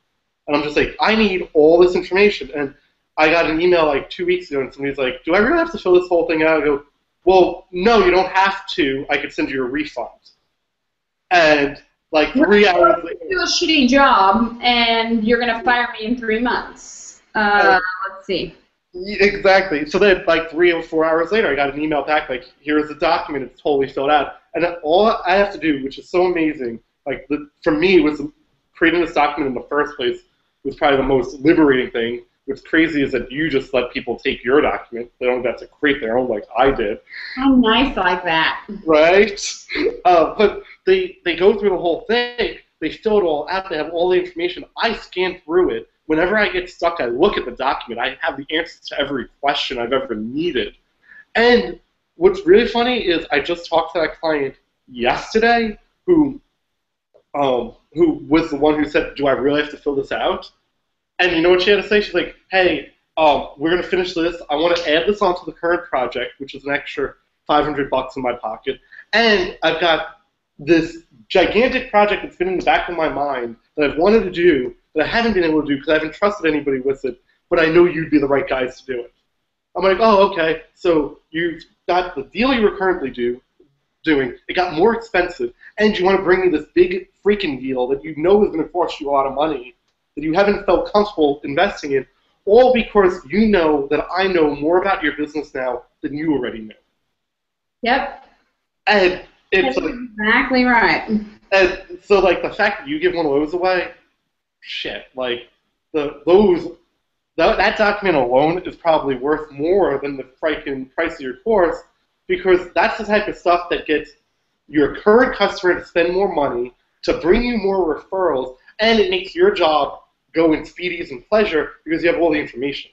And I'm just like, I need all this information. And I got an email like 2 weeks ago, and somebody's like, do I really have to fill this whole thing out? I go, well, no, you don't have to. I could send you a refund. And like 3 hours later, do a shitty job, and you're going to fire me in 3 months. Let's see. Exactly. So then, like 3 or 4 hours later, I got an email back like, here's the document. It's totally filled out. And then all I have to do, which is so amazing, like for me, was creating this document in the first place was probably the most liberating thing. What's crazy is that you just let people take your document. They don't have to create their own like I did. I'm nice like that. Right? But they go through the whole thing. They fill it all out. They have all the information. I scan through it. Whenever I get stuck, I look at the document. I have the answers to every question I've ever needed. And what's really funny is I just talked to that client yesterday who was the one who said, do I really have to fill this out? And you know what she had to say? She's like, hey, we're going to finish this. I want to add this onto the current project, which is an extra $500 in my pocket. And I've got this gigantic project that's been in the back of my mind that I've wanted to do that I haven't been able to do because I haven't trusted anybody with it, but I know you'd be the right guys to do it. I'm like, oh, okay. So you've got the deal you were currently doing. It got more expensive, and you want to bring me this big freaking deal that you know is going to cost you a lot of money that you haven't felt comfortable investing in, all because you know that I know more about your business now than you already know. That it's like, exactly right. And so, like, the fact that you give one of those away, shit, like, that document alone is probably worth more than the freaking price of your course, because that's the type of stuff that gets your current customer to spend more money, to bring you more referrals, and it makes your job go in speedies and pleasure because you have all the information.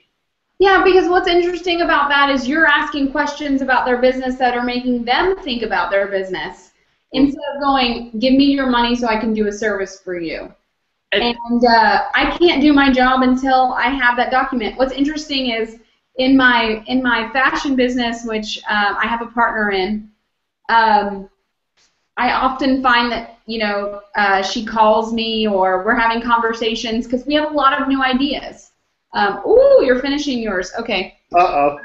Yeah, because what's interesting about that is you're asking questions about their business that are making them think about their business instead of going, give me your money so I can do a service for you. And I can't do my job until I have that document. What's interesting is in my fashion business, which I have a partner in, I often find that, you know, she calls me or we're having conversations because we have a lot of new ideas. Ooh, you're finishing yours. Okay. Uh-oh.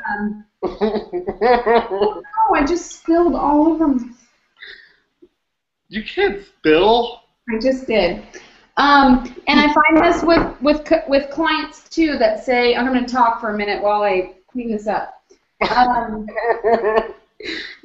Oh, I just spilled all over my... You can't spill. I just did. And I find this with clients, too, that say, I'm going to talk for a minute while I clean this up.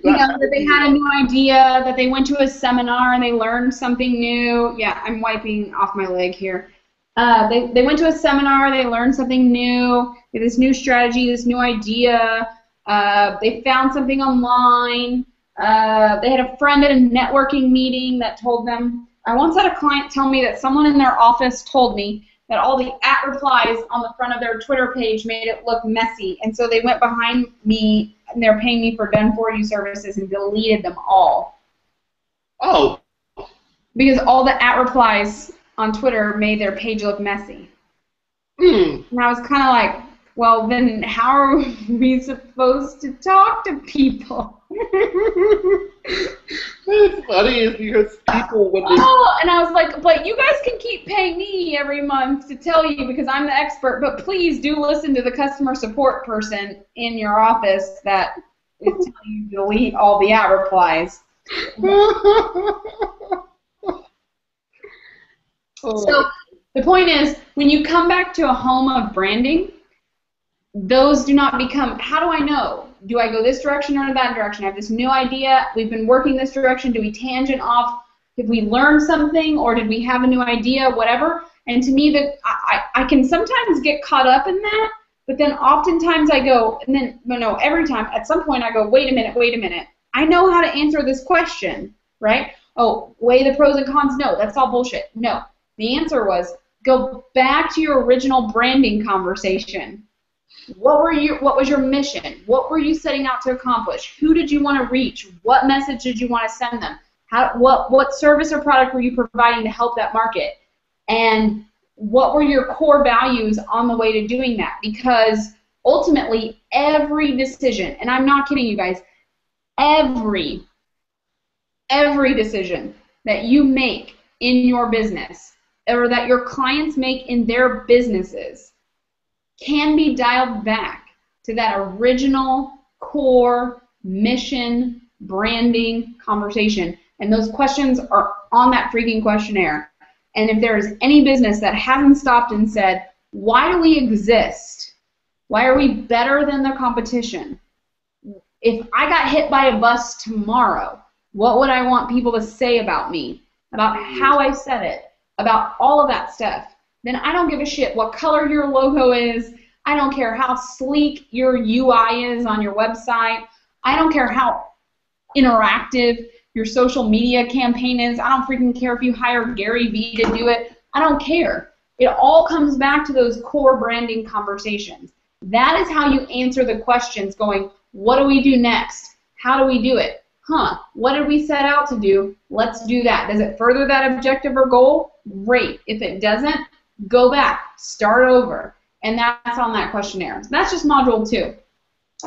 You know, that they had a new idea, that they went to a seminar and they learned something new. Yeah, I'm wiping off my leg here. They went to a seminar, they learned something new, this new strategy, this new idea. They found something online. They had a friend at a networking meeting that told them. I once had a client tell me that someone in their office told me that all the @replies on the front of their Twitter page made it look messy, and so they went behind me and they're paying me for done-for-you services and deleted them all. Oh. Because all the @replies on Twitter made their page look messy. Mm. And I was kind of like, well, then how are we supposed to talk to people? It's funny is because people when they And I was like, but you guys can keep paying me every month to tell you because I'm the expert, but please do listen to the customer support person in your office that is telling you to delete all the @replies. So the point is, when you come back to a home of branding, those do not become, how do I know? Do I go this direction or that direction? I have this new idea. We've been working this direction. Do we tangent off? Did we learn something or did we have a new idea, whatever? And to me, that I can sometimes get caught up in that, but then oftentimes I go, and then, no, every time, at some point I go, wait a minute. I know how to answer this question, right? Oh, weigh the pros and cons? No, that's all bullshit. No. The answer was, go back to your original branding conversation. What was your mission? What were you setting out to accomplish? Who did you want to reach? What message did you want to send them? What service or product were you providing to help that market? And what were your core values on the way to doing that? Because ultimately, every decision, and I'm not kidding you guys, every decision that you make in your business or that your clients make in their businesses can be dialed back to that original core mission branding conversation. And those questions are on that freaking questionnaire. And if there is any business that hasn't stopped and said, why do we exist? Why are we better than the competition? If I got hit by a bus tomorrow, what would I want people to say about me? About how I said it? About all of that stuff? Then I don't give a shit what color your logo is. I don't care how sleek your UI is on your website. I don't care how interactive your social media campaign is. I don't freaking care if you hire Gary Vee to do it. I don't care. It all comes back to those core branding conversations. That is how you answer the questions going, what do we do next? How do we do it? What did we set out to do? Let's do that. Does it further that objective or goal? Great. If it doesn't, go back, start over, and that's on that questionnaire. That's just module 2.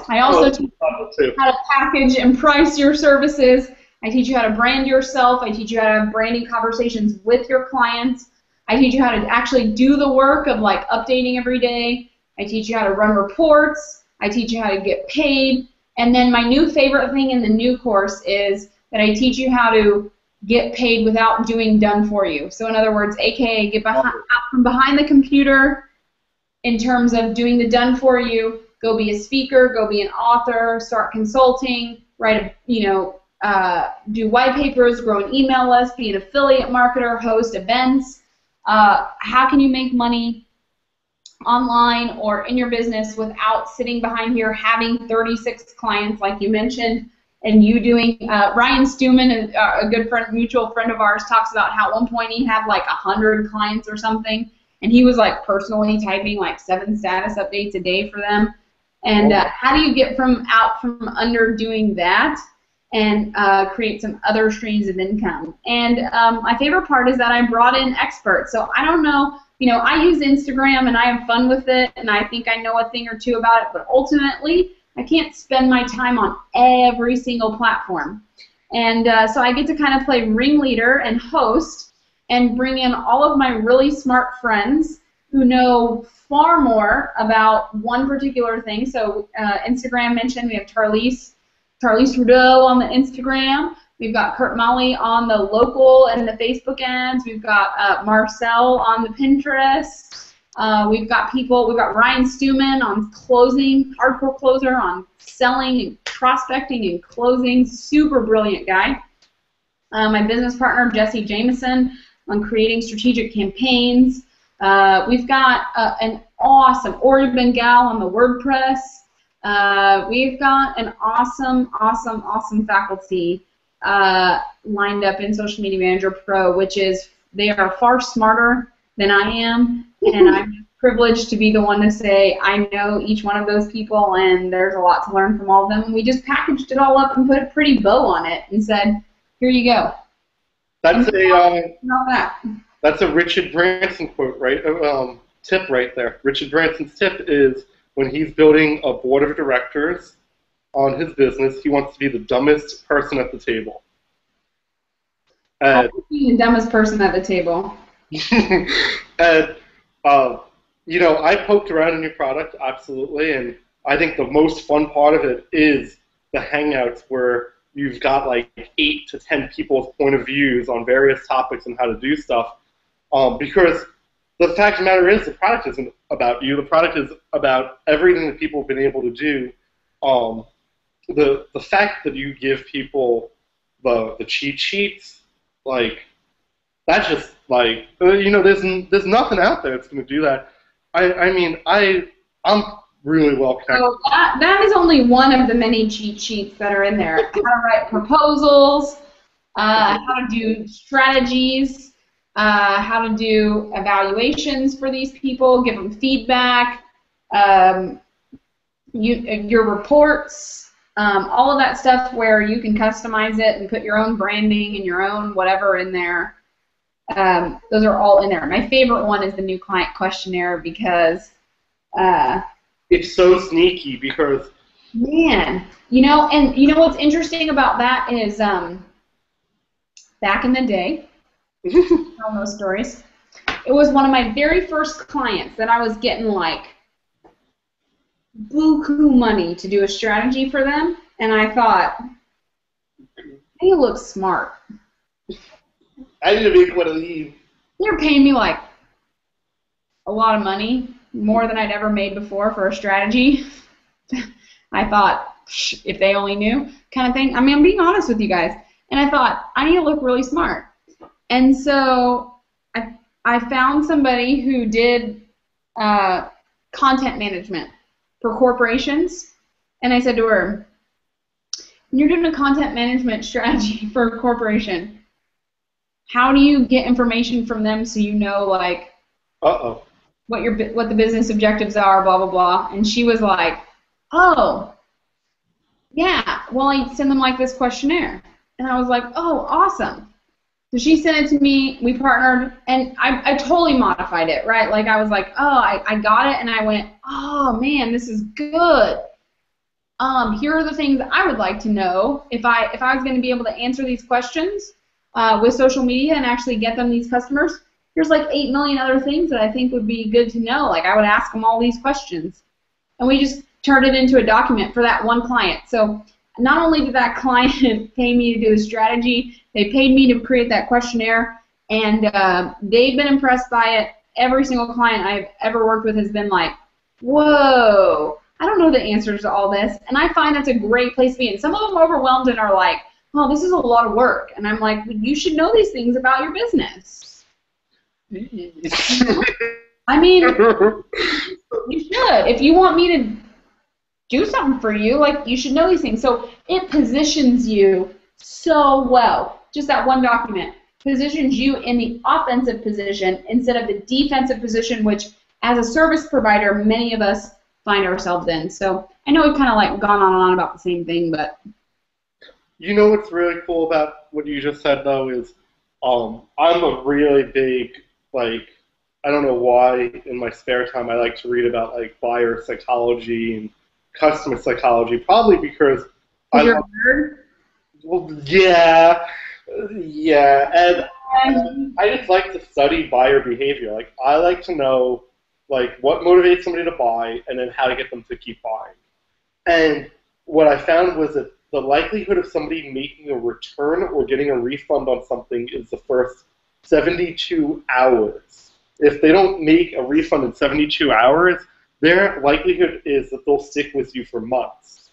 I also teach you how to package and price your services. I teach you how to brand yourself. I teach you how to have branding conversations with your clients. I teach you how to actually do the work of like updating every day. I teach you how to run reports. I teach you how to get paid. And then my new favorite thing in the new course is that I teach you how to get paid without doing done for you. So in other words, AKA get out from behind the computer in terms of doing the done for you. Go be a speaker, go be an author, start consulting, write do white papers, grow an email list, be an affiliate marketer, host events. How can you make money online or in your business without sitting behind here having 36 clients like you mentioned, and you doing, Ryan Stewman, a good friend, mutual friend of ours, talks about how at one point he had like 100 clients or something, and he was like personally typing like 7 status updates a day for them. And how do you get out from under doing that and create some other streams of income? And my favorite part is that I brought in experts. So I don't know, I use Instagram and I have fun with it, and I think I know a thing or two about it, but ultimately I can't spend my time on every single platform. And so I get to kind of play ringleader and host and bring in all of my really smart friends who know far more about one particular thing. So Instagram mentioned, we have Charlize Trudeau on the Instagram. We've got Kurt Molly on the local and the Facebook ends. We've got Marcel on the Pinterest. We've got Ryan Stewman on closing, hardcore closer on selling and prospecting and closing, super brilliant guy. My business partner, Jesse Jameson, on creating strategic campaigns. We've got an awesome Ori Bengal on the WordPress. We've got an awesome faculty lined up in Social Media Manager Pro, which is, they are far smarter than I am, and I'm privileged to be the one to say I know each one of those people, and there's a lot to learn from all of them. We just packaged it all up and put a pretty bow on it and said, here you go. That's that. That's a Richard Branson quote, right? Tip right there. Richard Branson's tip is when he's building a board of directors on his business, he wants to be the dumbest person at the table. How to be the dumbest person at the table? And you know, I poked around in your product, absolutely, and I think the most fun part of it is the hangouts where you've got like 8 to 10 people's point of views on various topics and how to do stuff. Because the fact of the matter is, the product isn't about you. The product is about everything that people have been able to do. The fact that you give people the cheat sheets, like, that's just like, you know, there's nothing out there that's going to do that. I mean, I'm really well connected. So that is only one of the many cheat sheets that are in there. How to write proposals, how to do strategies, how to do evaluations for these people, give them feedback, your reports, all of that stuff where you can customize it and put your own branding and your own whatever in there. Those are all in there. My favorite one is the new client questionnaire because it's so sneaky because, man, you know, and you know what's interesting about that is back in the day, tell those stories, it was one of my very first clients that I was getting like buku money to do a strategy for them, and I thought, they look smart. I need to make one of these. They're paying me like a lot of money, more than I'd ever made before for a strategy. I thought, if they only knew, kind of thing. I mean, I'm being honest with you guys. And I thought, I need to look really smart. And so I found somebody who did content management for corporations. And I said to her, when you're doing a content management strategy for a corporation, how do you get information from them so you know, like, what the business objectives are, blah, blah, blah. And she was like, oh, yeah, well, I send them like this questionnaire. And I was like, oh, awesome. So she sent it to me, we partnered, and I totally modified it, right? Like, I was like, oh, I got it, and I went, oh, man, this is good. Here are the things I would like to know if I was going to be able to answer these questions with social media and actually get them these customers. Here's like 8 million other things that I think would be good to know. Like, I would ask them all these questions. And we just turned it into a document for that one client. So not only did that client pay me to do the strategy, they paid me to create that questionnaire, and they've been impressed by it. Every single client I've ever worked with has been like, whoa, I don't know the answers to all this. And I find that's a great place to be. And some of them are overwhelmed and are like, oh, this is a lot of work. And I'm like, you should know these things about your business. I mean, you should. If you want me to do something for you, like, you should know these things. So it positions you so well. Just that one document positions you in the offensive position instead of the defensive position, which, as a service provider, many of us find ourselves in. So I know we've kind of like gone on and on about the same thing, but you know what's really cool about what you just said, though, is I'm a really big, like, I don't know why in my spare time I like to read about, like, buyer psychology and customer psychology, probably because you're a nerd? Well, yeah, and I just like to study buyer behavior. Like, I like to know, like, what motivates somebody to buy and then how to get them to keep buying. And what I found was that the likelihood of somebody making a return or getting a refund on something is the first 72 hours if they don't make a refund in 72 hours, their likelihood is that they'll stick with you for months.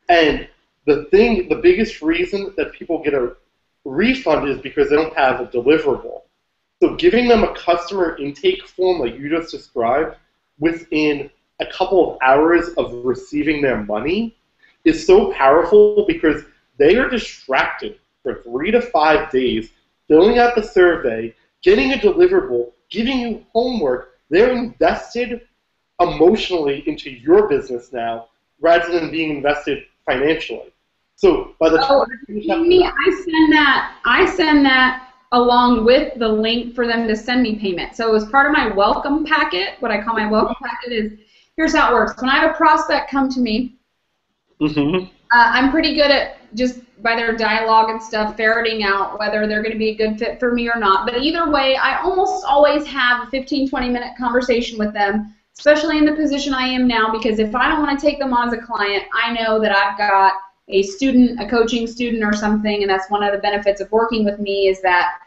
And the biggest reason that people get a refund is because they don't have a deliverable. So giving them a customer intake form like you just described within a couple of hours of receiving their money is so powerful because they are distracted for 3 to 5 days, filling out the survey, getting a deliverable, giving you homework. They're invested emotionally into your business now rather than being invested financially. So by the time I send that along with the link for them to send me payment. So as part of my welcome packet, what I call my welcome packet is, here's how it works. When I have a prospect come to me, I'm pretty good at just by their dialogue and stuff, ferreting out whether they're going to be a good fit for me or not. But either way, I almost always have a 15, 20-minute conversation with them, especially in the position I am now, because if I don't want to take them on as a client, I know that I've got a student, a coaching student or something, and that's one of the benefits of working with me is that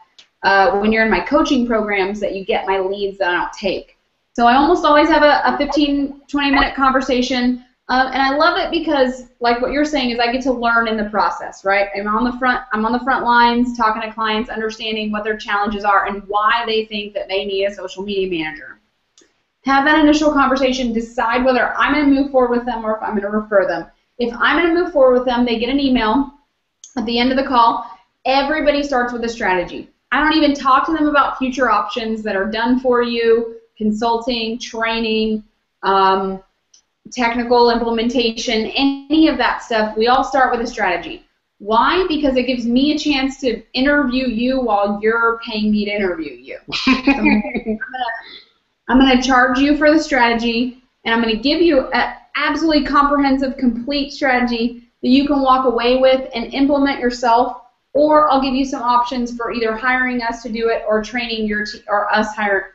when you're in my coaching programs that you get my leads that I don't take. So I almost always have a 15, 20-minute conversation, and I love it because, like what you're saying, is I get to learn in the process, right? I'm on the front lines talking to clients, understanding what their challenges are and why they think that they need a social media manager. Have that initial conversation, decide whether I'm going to move forward with them or if I'm going to refer them. If I'm going to move forward with them, they get an email at the end of the call. Everybody starts with a strategy. I don't even talk to them about future options that are done for you, consulting, training, technical implementation, any of that stuff. We all start with a strategy. Why? Because it gives me a chance to interview you while you're paying me to interview you. I'm going to charge you for the strategy, and I'm going to give you an absolutely comprehensive, complete strategy that you can walk away with and implement yourself, or I'll give you some options for either hiring us to do it or training your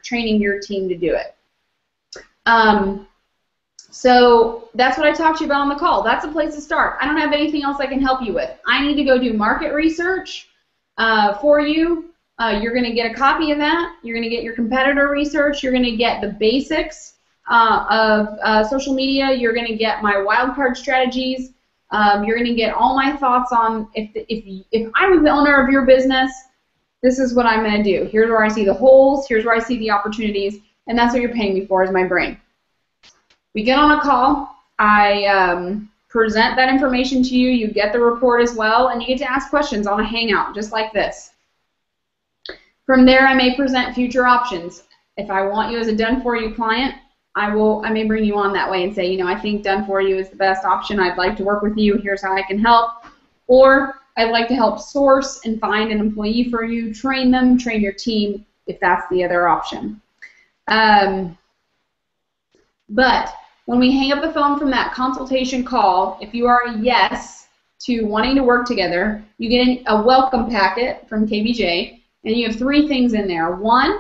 training your team to do it. So that's what I talked to you about on the call. That's a place to start. I don't have anything else I can help you with. I need to go do market research for you. You're going to get a copy of that. You're going to get your competitor research. You're going to get the basics of social media. You're going to get my wildcard strategies. You're going to get all my thoughts on if I was the owner of your business, this is what I'm going to do. Here's where I see the holes. Here's where I see the opportunities. And that's what you're paying me for is my brain. We get on a call. I present that information to you. You get the report as well. And you get to ask questions on a hangout just like this. From there, I may present future options. If I want you as a done-for-you client, I may bring you on that way and say, I think done-for-you is the best option. I'd like to work with you. Here's how I can help. Or I'd like to help source and find an employee for you, train them, train your team, if that's the other option. But when we hang up the phone from that consultation call, if you are a yes to wanting to work together, you get a welcome packet from KBJ. And you have 3 things in there. One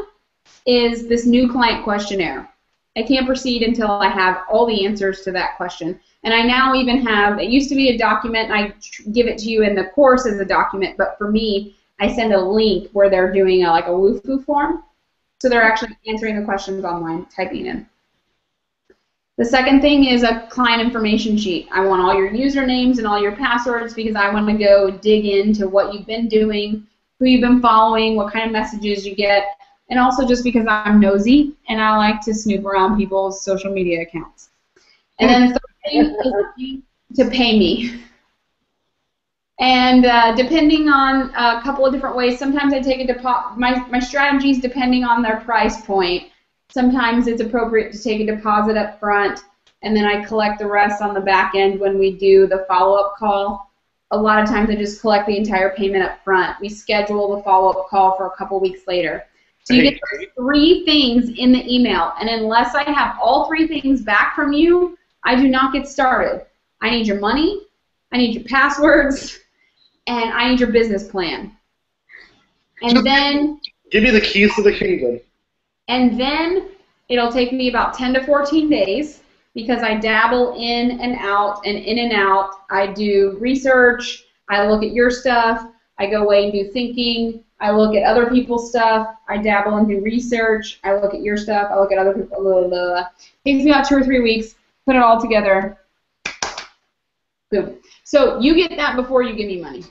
is this new client questionnaire. I can't proceed until I have all the answers to that question. And I now even have, it used to be a document, and I give it to you in the course as a document, but for me, I send a link where they're doing like a WooFoo form. So they're actually answering the questions online, typing in. The second thing is a client information sheet. I want all your usernames and all your passwords because I want to go dig into what you've been doing, who you've been following, what kind of messages you get, and also just because I'm nosy and I like to snoop around people's social media accounts. And then the third thing is to pay me. And depending on a couple of different ways, sometimes I take a deposit. My strategies depending on their price point. Sometimes it's appropriate to take a deposit up front, and then I collect the rest on the back end when we do the follow-up call. A lot of times I just collect the entire payment up front. We schedule the follow-up call for a couple weeks later. So you get 3 things in the email, and unless I have all 3 things back from you, I do not get started. I need your money, I need your passwords, and I need your business plan. And then give me the keys to the kingdom. And then it'll take me about 10 to 14 days because I dabble in and out and in and out. I do research, I look at your stuff, I go away and do thinking, I look at other people's stuff. I dabble and do research. I look at your stuff. I look at other people. Blah, blah, blah. Takes me about 2 or 3 weeks. Put it all together. Boom. So you get that before you give me money.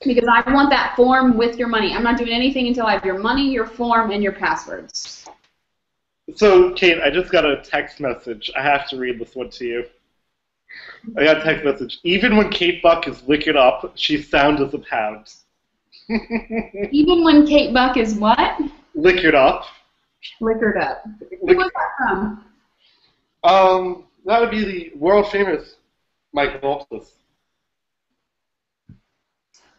Because I want that form with your money. I'm not doing anything until I have your money, your form, and your passwords. So, Kate, I just got a text message. I have to read this one to you. I got a text message. Even when Kate Buck is wicked up, she's sound as a pound. Even when Kate Buck is what? Liquored up. Liquored up. Who was that from? That would be the world famous Michael Altus.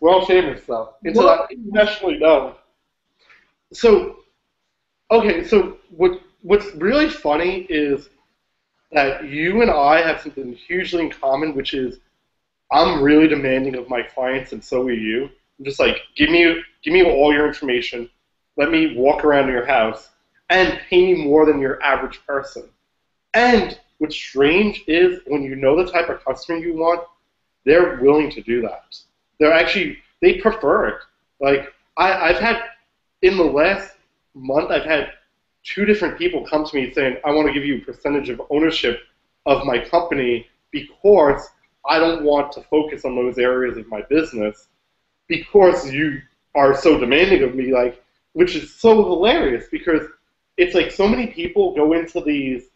World famous, though. Internationally known. So, okay, so what's really funny is that you and I have something hugely in common, which is I'm really demanding of my clients, and so are you. I'm just like, give me all your information, let me walk around your house, and pay me more than your average person. And what's strange is when you know the type of customer you want, they're willing to do that. They prefer it. Like, I've had, in the last month, I've had 2 different people come to me saying, I want to give you a percentage of ownership of my company because I don't want to focus on those areas of my business because you are so demanding of me, like, which is so hilarious because it's like so many people go into these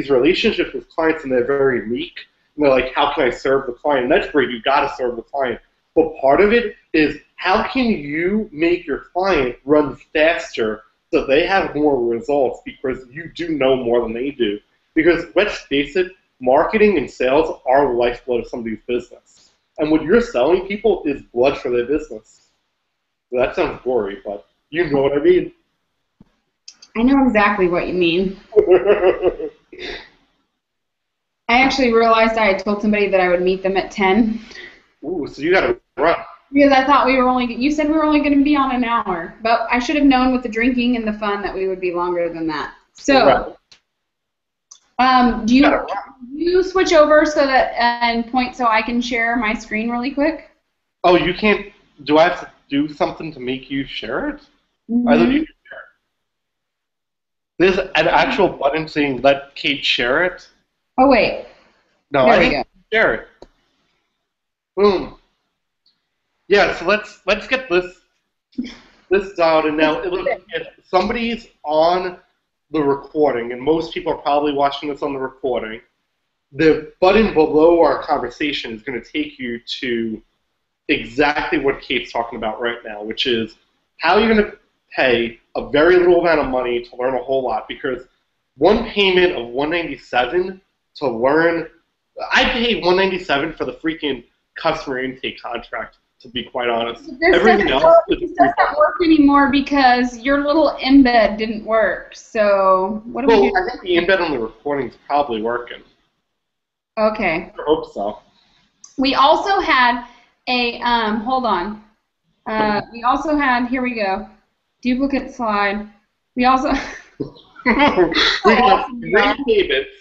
relationships with clients and they're very meek. And they're like, how can I serve the client? And that's great. You've got to serve the client. But part of it is how can you make your client run faster so they have more results because you do know more than they do. Because let's face it, marketing and sales are the lifeblood of somebody's business. And what you're selling people is blood for their business. So that sounds gory, but you know what I mean. I know exactly what you mean. I actually realized I had told somebody that I would meet them at 10. Ooh, so you got to run. Because I thought you said we were only going to be on an hour. But I should have known with the drinking and the fun that we would be longer than that. So, do you switch over so that and point so I can share my screen really quick? Oh, you can't. Do I have to do something to make you share it? Mm-hmm. I thought you could share it. There's an actual button saying "Let Kate share it." Oh wait. No, there I we didn't go. share it. Boom. Yeah, so let's get this down. And now, if somebody's on the recording, and most people are probably watching this on the recording, the button below our conversation is going to take you to exactly what Kate's talking about right now, which is how you're going to pay a very little amount of money to learn a whole lot. Because one payment of $197 to learn, I paid $197 for the freaking customer intake contract. To be quite honest, everything else doesn't work anymore because your little embed didn't work. So what do we do? Well, I think the embed on the recording is probably working. Okay. I hope so. We also had a hold on. We also had, here we go, duplicate slide. We also we got 3 payments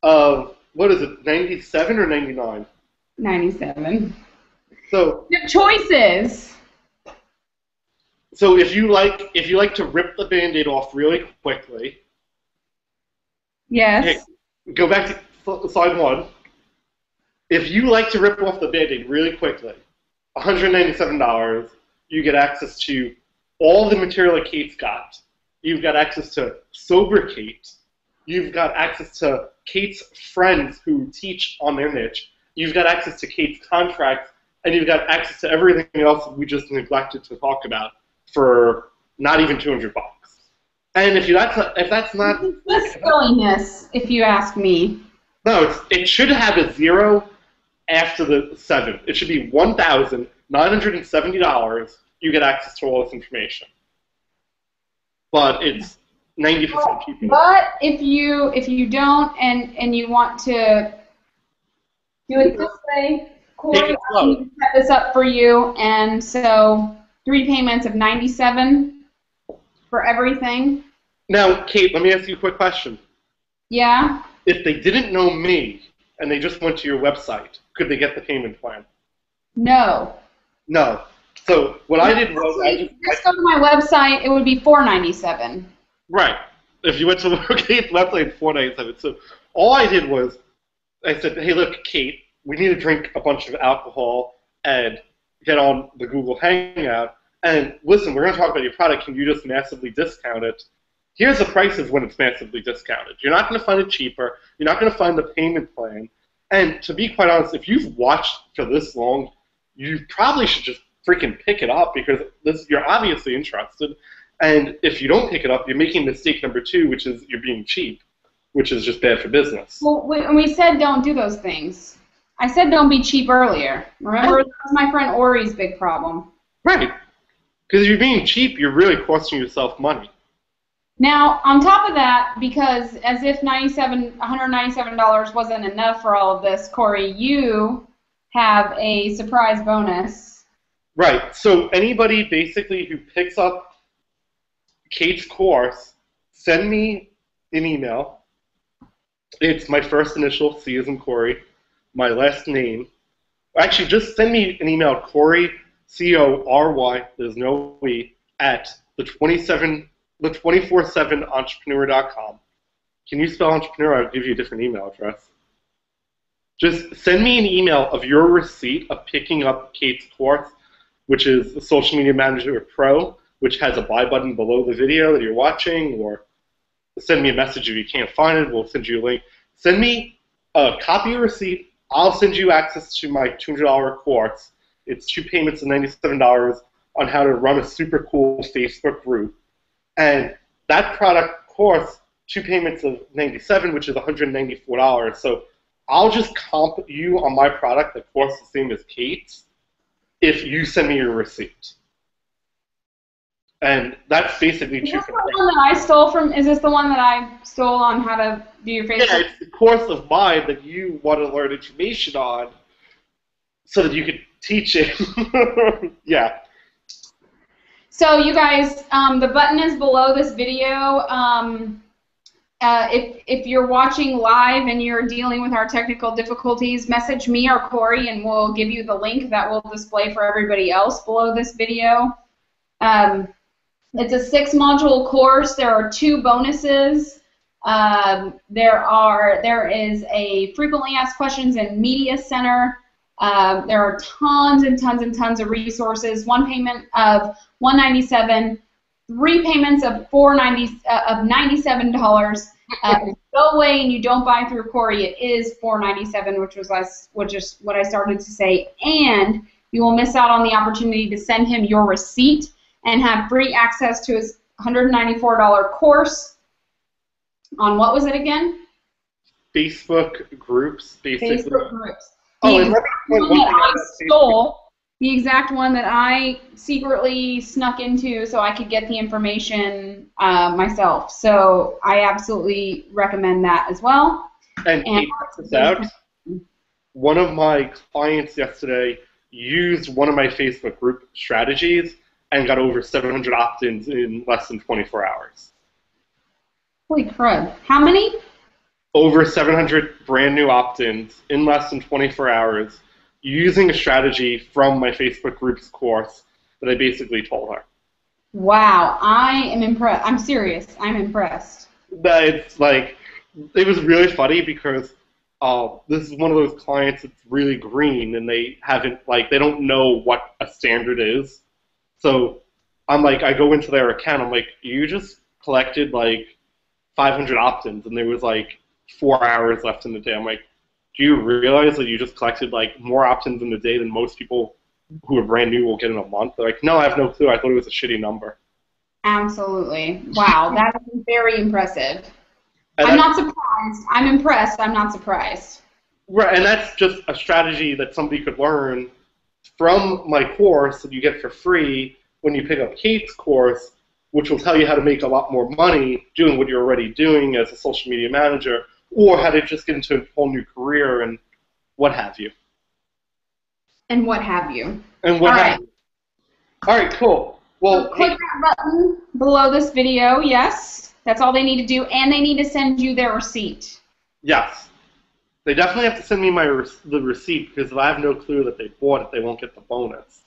of, what is it, 97 or 99? 97. So the choices. So if you like to rip the Band-Aid off really quickly, yes. Okay, go back to slide 1. If you like to rip off the Band-Aid really quickly, $197, you get access to all the material that Kate's got. You've got access to Sober Kate. You've got access to Kate's friends who teach on their niche. You've got access to Kate's contracts, and you've got access to everything else we just neglected to talk about for not even $200. And if that's not this silliness, if you ask me. No, it should have a 0 after the 7. It should be $1,970. You get access to all this information, but it's 90% cheaper. But if you don't and you want to do it this way, Corey, I need to set this up for you, and so 3 payments of $97 for everything. Now, Kate, let me ask you a quick question. Yeah? If they didn't know me and they just went to your website, could they get the payment plan? No. No. So what I did was just go to my website. It would be $4.97. Right. If you went to Kate's website, it's $4.97. So all I did was I said, hey, look, Kate, we need to drink a bunch of alcohol and get on the Google Hangout. And listen, we're going to talk about your product. Can you just massively discount it? Here's the prices when it's massively discounted. You're not going to find it cheaper. You're not going to find the payment plan. And to be quite honest, if you've watched for this long, you probably should just freaking pick it up because you're obviously interested. And if you don't pick it up, you're making mistake number 2, which is you're being cheap, which is just bad for business. Well, when we said don't do those things, I said don't be cheap earlier. Remember, that was my friend Ori's big problem. Right. Because if you're being cheap, you're really costing yourself money. Now, on top of that, because as if $197 wasn't enough for all of this, Corey, you have a surprise bonus. Right. So anybody basically who picks up Kate's course, send me an email. It's my first initial, C as in Corey, my last name. Actually, just send me an email, Corey, C-O-R-Y, there's no E, at the 247entrepreneur.com. Can you spell entrepreneur? I'll give you a different email address. Just send me an email of your receipt of picking up Kate's course, which is the Social Media Manager Pro, which has a buy button below the video that you're watching, or send me a message if you can't find it. We'll send you a link. Send me a copy of your receipt. I'll send you access to my $200 course. It's 2 payments of $97 on how to run a super cool Facebook group. And that product course, 2 payments of $97, which is $194. So I'll just comp you on my product that costs the same as Kate's if you send me your receipt. And that's basically 2 Is this the one that I stole from? Is this the one that I stole on how to do your Facebook? Yeah, it's the course of mine that you want to learn information on so that you can teach it. Yeah. So you guys, the button is below this video. If you're watching live and you're dealing with our technical difficulties, message me or Corey and we'll give you the link that will display for everybody else below this video. It's a 6-module course. There are 2 bonuses. There is a frequently asked questions and media center. There are tons and tons and tons of resources. 1 payment of $197, 3 payments of $97. Go away and you don't buy through Corey. It is $497, which is what I started to say. And you will miss out on the opportunity to send him your receipt and have free access to his $194 course on, what was it again? Facebook groups, basically. Facebook groups. The exact one that I secretly snuck into so I could get the information myself. So I absolutely recommend that as well. And check this out. One of my clients yesterday used one of my Facebook group strategies and got over 700 opt-ins in less than 24 hours. Holy crud. How many? Over 700 brand new opt-ins in less than 24 hours using a strategy from my Facebook groups course that I basically told her. Wow, I am impressed. I'm serious. I'm impressed. It's like, it was really funny because this is one of those clients that's really green and they don't know what a standard is. So I'm like, I go into their account, I'm like, you just collected like 500 opt-ins and there was like 4 hours left in the day. I'm like, do you realize that you just collected like more opt-ins in the day than most people who are brand new will get in a month? They're like, no, I have no clue. I thought it was a shitty number. Absolutely. Wow, that is very impressive. I'm not surprised. I'm impressed. I'm not surprised. Right, and that's just a strategy that somebody could learn from my course that you get for free when you pick up Kate's course, which will tell you how to make a lot more money doing what you're already doing as a social media manager, or how to just get into a whole new career and what have you. And what have you. And what have you. All right, cool. Well, so click that button below this video, yes. That's all they need to do, and they need to send you their receipt. Yes. They definitely have to send me the receipt, because if I have no clue that they bought it, they won't get the bonus.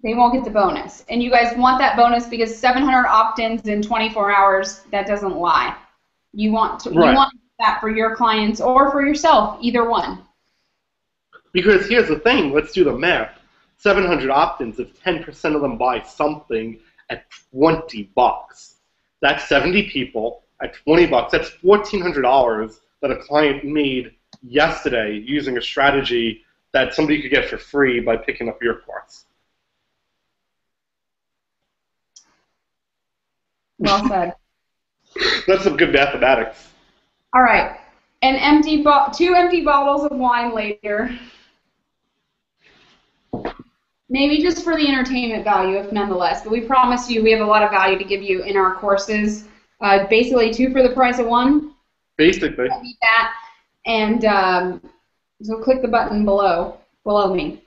They won't get the bonus. And you guys want that bonus because 700 opt-ins in 24 hours, that doesn't lie. You want to, Right. you want that for your clients or for yourself, either one. Because here's the thing, let's do the math. 700 opt-ins, if 10% of them buy something at $20, that's 70 people at $20. That's $1,400 that a client made yesterday using a strategy that somebody could get for free by picking up your course. Well said. That's some good mathematics. All right. Two empty bottles of wine later. Maybe just for the entertainment value, if nonetheless. But we promise you we have a lot of value to give you in our courses. Basically, 2 for the price of 1. Basically. That. And so click the button below me.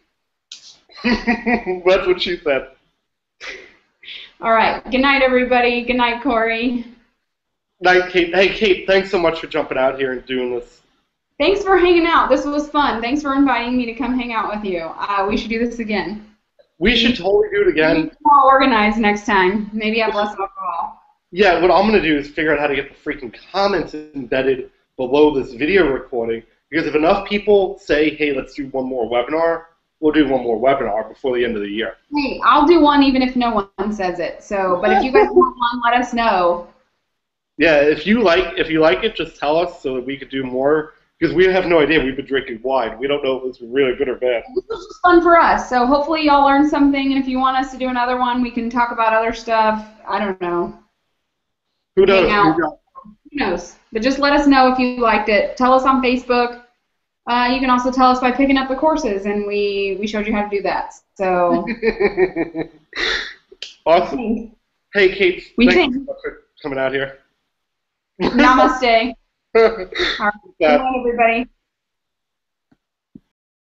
That's what she said. All right. Good night, everybody. Good night, Corey. Night, Kate. Hey, Kate, thanks so much for jumping out here and doing this. Thanks for hanging out. This was fun. Thanks for inviting me to come hang out with you. We should do this again. We should totally do it again. Be more organized next time. Maybe have less alcohol. Yeah, what I'm going to do is figure out how to get the freaking comments embedded below this video recording, because if enough people say, hey, let's do one more webinar, we'll do one more webinar before the end of the year. Hey, I'll do one even if no one says it. So, but if you guys want one, let us know. Yeah, if you like it, just tell us so that we could do more, because we have no idea. We've been drinking wine. We don't know if it's really good or bad. This was just fun for us. So hopefully y'all learned something, and if you want us to do another one, we can talk about other stuff. I don't know. Who knows? Who knows? But just let us know if you liked it. Tell us on Facebook. You can also tell us by picking up the courses, and we showed you how to do that. So awesome. Hey, Kate, thanks so much for coming out here. Namaste. All right. Good night, everybody.